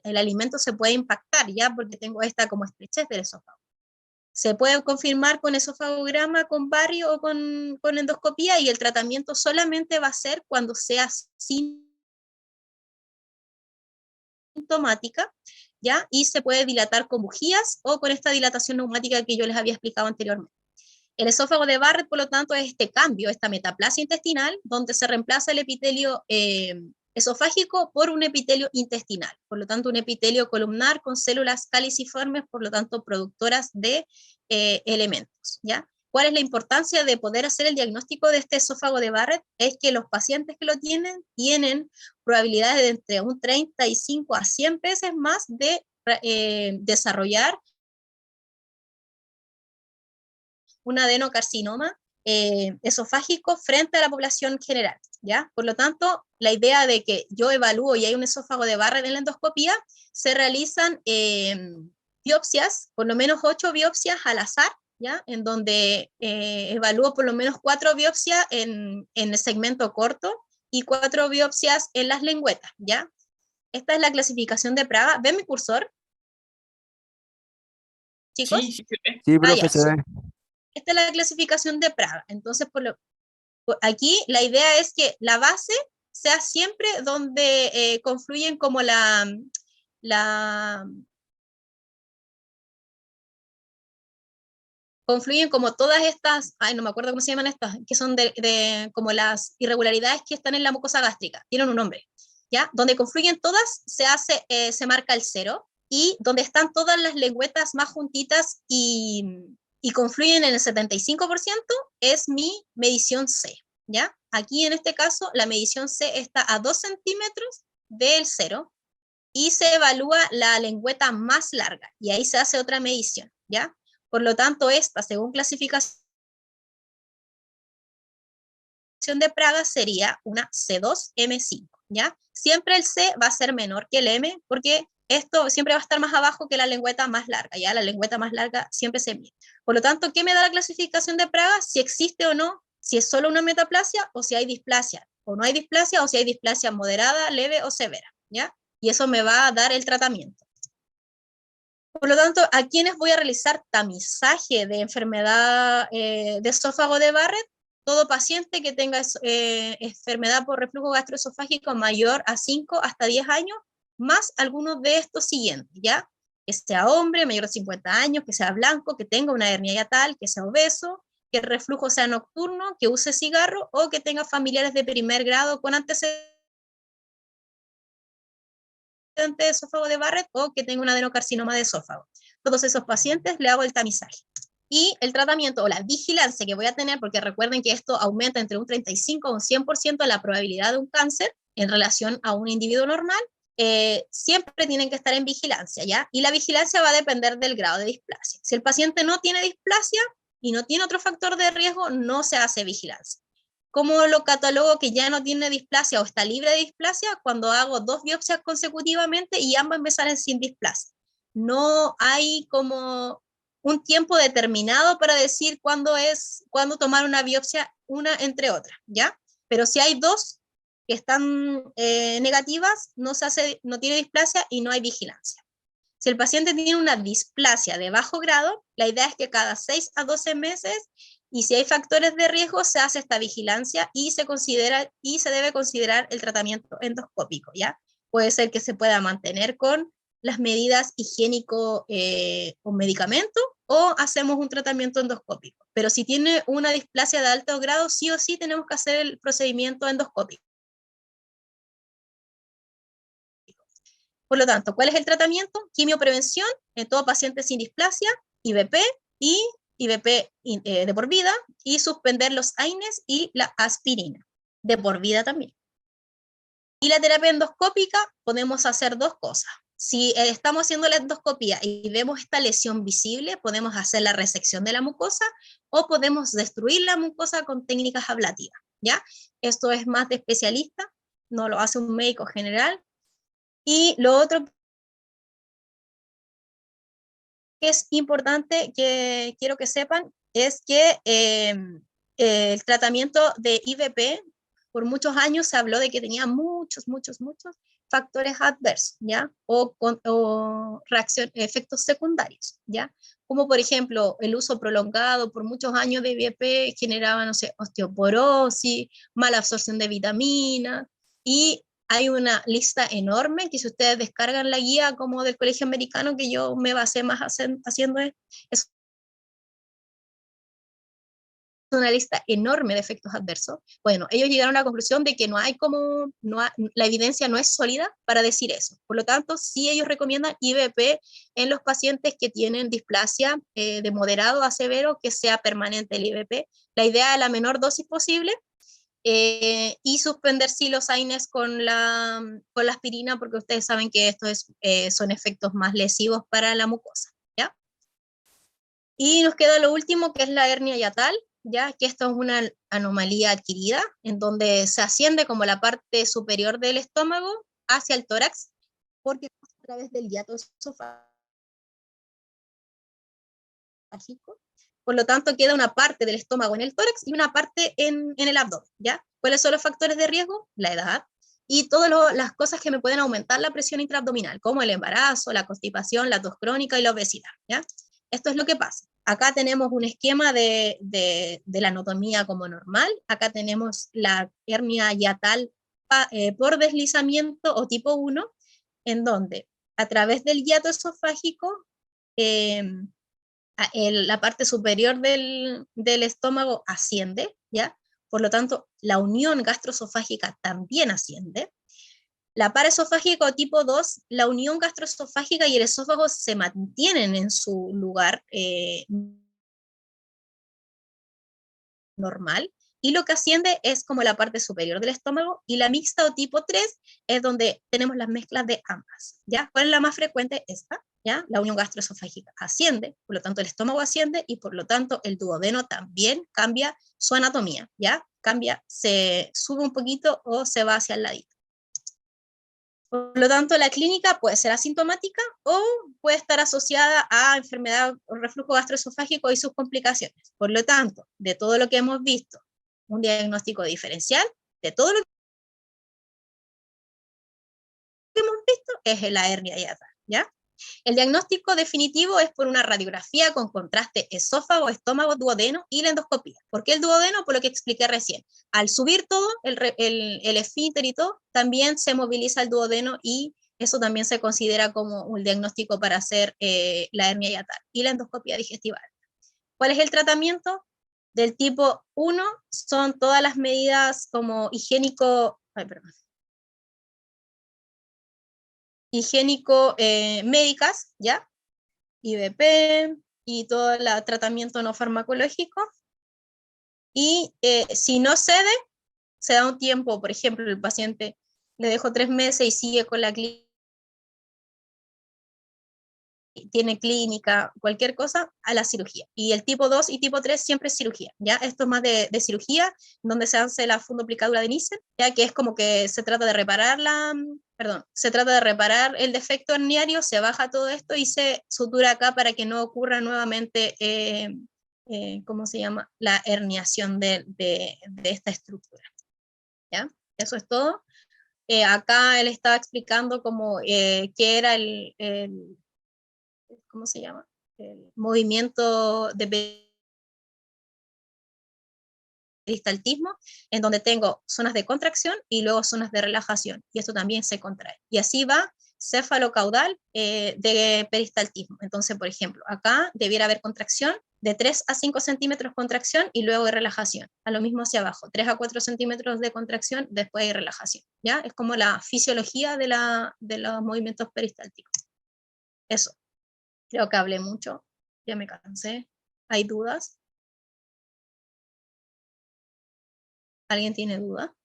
el alimento se puede impactar, ya porque tengo esta como estrechez del esófago. Se puede confirmar con esofagograma, con barrio o con endoscopía, y el tratamiento solamente va a ser cuando sea sintomática, ¿ya? Y se puede dilatar con bujías o con esta dilatación neumática que yo les había explicado anteriormente. El esófago de Barrett, por lo tanto, es este cambio, esta metaplasia intestinal, donde se reemplaza el epitelio esofágico por un epitelio intestinal. Por lo tanto, un epitelio columnar con células caliciformes, por lo tanto, productoras de elementos, ¿ya? ¿Cuál es la importancia de poder hacer el diagnóstico de este esófago de Barrett? Es que los pacientes que lo tienen probabilidades de entre un 35 a 100 veces más de desarrollar un adenocarcinoma esofágico frente a la población general, ¿ya? Por lo tanto, la idea de que yo evalúo y hay un esófago de Barrett en la endoscopía, se realizan biopsias, por lo menos 8 biopsias al azar, ¿ya? En donde evalúo por lo menos 4 biopsias en el segmento corto y 4 biopsias en las lengüetas, ¿ya? Esta es la clasificación de Praga. ¿Ven mi cursor, chicos? Sí, sí, se ve. Sí, Ah, profe, ya. se ve. Esta es la clasificación de Praga. Entonces, aquí la idea es que la base sea siempre donde confluyen como confluyen como todas estas, ay, no me acuerdo cómo se llaman estas, que son como las irregularidades que están en la mucosa gástrica, tienen un nombre, ¿ya? Donde confluyen todas, se marca el 0, y donde están todas las lengüetas más juntitas y confluyen en el 75%, es mi medición C, ¿ya? Aquí en este caso, la medición C está a 2 centímetros del 0, y se evalúa la lengüeta más larga, y ahí se hace otra medición, ¿ya? Por lo tanto, esta, según clasificación de Praga, sería una C2M5, ¿ya? Siempre el C va a ser menor que el M, porque esto siempre va a estar más abajo que la lengüeta más larga, ¿ya? La lengüeta más larga siempre se mide. Por lo tanto, ¿qué me da la clasificación de Praga? Si existe o no, si es solo una metaplasia o si hay displasia, o no hay displasia, o si hay displasia moderada, leve o severa, ¿ya? Y eso me va a dar el tratamiento. Por lo tanto, ¿a quiénes voy a realizar tamizaje de enfermedad de esófago de Barrett? Todo paciente que tenga enfermedad por reflujo gastroesofágico mayor a 5 hasta 10 años, más algunos de estos siguientes, ¿ya? Que sea hombre, mayor de 50 años, que sea blanco, que tenga una hernia hiatal, que sea obeso, que el reflujo sea nocturno, que use cigarro o que tenga familiares de primer grado con antecedentes de esófago de Barrett o que tenga un adenocarcinoma de esófago. Todos esos pacientes le hago el tamizaje. Y el tratamiento o la vigilancia que voy a tener, porque recuerden que esto aumenta entre un 35 o un 100% la probabilidad de un cáncer en relación a un individuo normal, siempre tienen que estar en vigilancia, ¿ya? Y la vigilancia va a depender del grado de displasia. Si el paciente no tiene displasia y no tiene otro factor de riesgo, no se hace vigilancia. ¿Cómo lo catalogo que ya no tiene displasia o está libre de displasia? Cuando hago 2 biopsias consecutivamente y ambas me salen sin displasia. No hay como un tiempo determinado para decir cuándo tomar una biopsia una entre otras, ¿ya? Pero si hay 2 que están negativas, no tiene displasia y no hay vigilancia. Si el paciente tiene una displasia de bajo grado, la idea es que cada 6 a 12 meses, y si hay factores de riesgo, se hace esta vigilancia y se debe considerar el tratamiento endoscópico, ¿ya? Puede ser que se pueda mantener con las medidas higiénico con medicamento o hacemos un tratamiento endoscópico. Pero si tiene una displasia de alto grado, sí o sí tenemos que hacer el procedimiento endoscópico. Por lo tanto, ¿cuál es el tratamiento? Quimioprevención en todo paciente sin displasia, IVP y IVP de por vida, y suspender los AINES y la aspirina, de por vida también. Y la terapia endoscópica, podemos hacer 2 cosas. Si estamos haciendo la endoscopía y vemos esta lesión visible, podemos hacer la resección de la mucosa o podemos destruir la mucosa con técnicas ablativas, ¿ya? Esto es más de especialista, no lo hace un médico general. Y lo otro que es importante que quiero que sepan es que el tratamiento de IVP por muchos años se habló de que tenía muchos factores adversos, ¿ya? O efectos secundarios, ¿ya? Como por ejemplo el uso prolongado por muchos años de IVP generaba, no sé, osteoporosis, mala absorción de vitaminas, y hay una lista enorme que si ustedes descargan la guía como del Colegio Americano, que yo me basé más haciendo eso, una lista enorme de efectos adversos. Bueno, ellos llegaron a la conclusión de que la evidencia no es sólida para decir eso. Por lo tanto, sí ellos recomiendan IVP en los pacientes que tienen displasia de moderado a severo, que sea permanente el IVP. La idea es la menor dosis posible, y suspender psilocybines con la aspirina, porque ustedes saben que estos son efectos más lesivos para la mucosa, ¿ya? Y nos queda lo último, que es la hernia hiatal, ya que esto es una anomalía adquirida, en donde se asciende como la parte superior del estómago hacia el tórax, porque pasa a través del hiato esofágico. Por lo tanto, queda una parte del estómago en el tórax y una parte en el abdomen, ¿ya? ¿Cuáles son los factores de riesgo? La edad y todas las cosas que me pueden aumentar la presión intraabdominal, como el embarazo, la constipación, la tos crónica y la obesidad, ¿ya? Esto es lo que pasa. Acá tenemos un esquema de la anatomía como normal. Acá tenemos la hernia hiatal por deslizamiento o tipo 1, en donde a través del hiato esofágico, la parte superior del estómago asciende, ¿ya? Por lo tanto, la unión gastroesofágica también asciende. La paraesofágica tipo 2, la unión gastroesofágica y el esófago se mantienen en su lugar normal, y lo que asciende es como la parte superior del estómago, y la mixta o tipo 3 es donde tenemos las mezclas de ambas, ¿ya? ¿Cuál es la más frecuente? Esta, ¿ya? La unión gastroesofágica asciende, por lo tanto el estómago asciende, y por lo tanto el duodeno también cambia su anatomía, ¿ya? Cambia, se sube un poquito o se va hacia el ladito. Por lo tanto, la clínica puede ser asintomática o puede estar asociada a enfermedad o reflujo gastroesofágico y sus complicaciones. Por lo tanto, de todo lo que hemos visto, un diagnóstico diferencial, de todo lo que hemos visto, es la hernia hiatal, ¿ya? El diagnóstico definitivo es por una radiografía con contraste esófago, estómago, duodeno y la endoscopía. ¿Por qué el duodeno? Por lo que expliqué recién. Al subir todo, el esfínter y todo, también se moviliza el duodeno, y eso también se considera como un diagnóstico para hacer la hernia hiatal y la endoscopía digestiva. ¿Cuál es el tratamiento? Del tipo 1 son todas las medidas como higiénico-médicas, ¿ya? IVP y todo el tratamiento no farmacológico. Y si no cede, se da un tiempo, por ejemplo, el paciente le dejo 3 meses y sigue con la clínica, tiene clínica, cualquier cosa, a la cirugía. Y el tipo 2 y tipo 3 siempre es cirugía, ¿ya? Esto es más de cirugía, donde se hace la fundoplicadura de Nissen, ya que es como que se trata de reparar el defecto herniario, se baja todo esto y se sutura acá para que no ocurra nuevamente, ¿cómo se llama? La herniación de esta estructura, ¿ya? Eso es todo. Acá él estaba explicando como qué era ¿cómo se llama? El movimiento de peristaltismo, en donde tengo zonas de contracción y luego zonas de relajación, y esto también se contrae. Y así va céfalo-caudal de peristaltismo. Entonces, por ejemplo, acá debiera haber contracción de 3 a 5 centímetros contracción y luego de relajación. A lo mismo hacia abajo, 3 a 4 centímetros de contracción, después de relajación. ¿Ya? Es como la fisiología de los movimientos peristálticos. Eso. Creo que hablé mucho, ya me cansé. ¿Hay dudas? ¿Alguien tiene duda?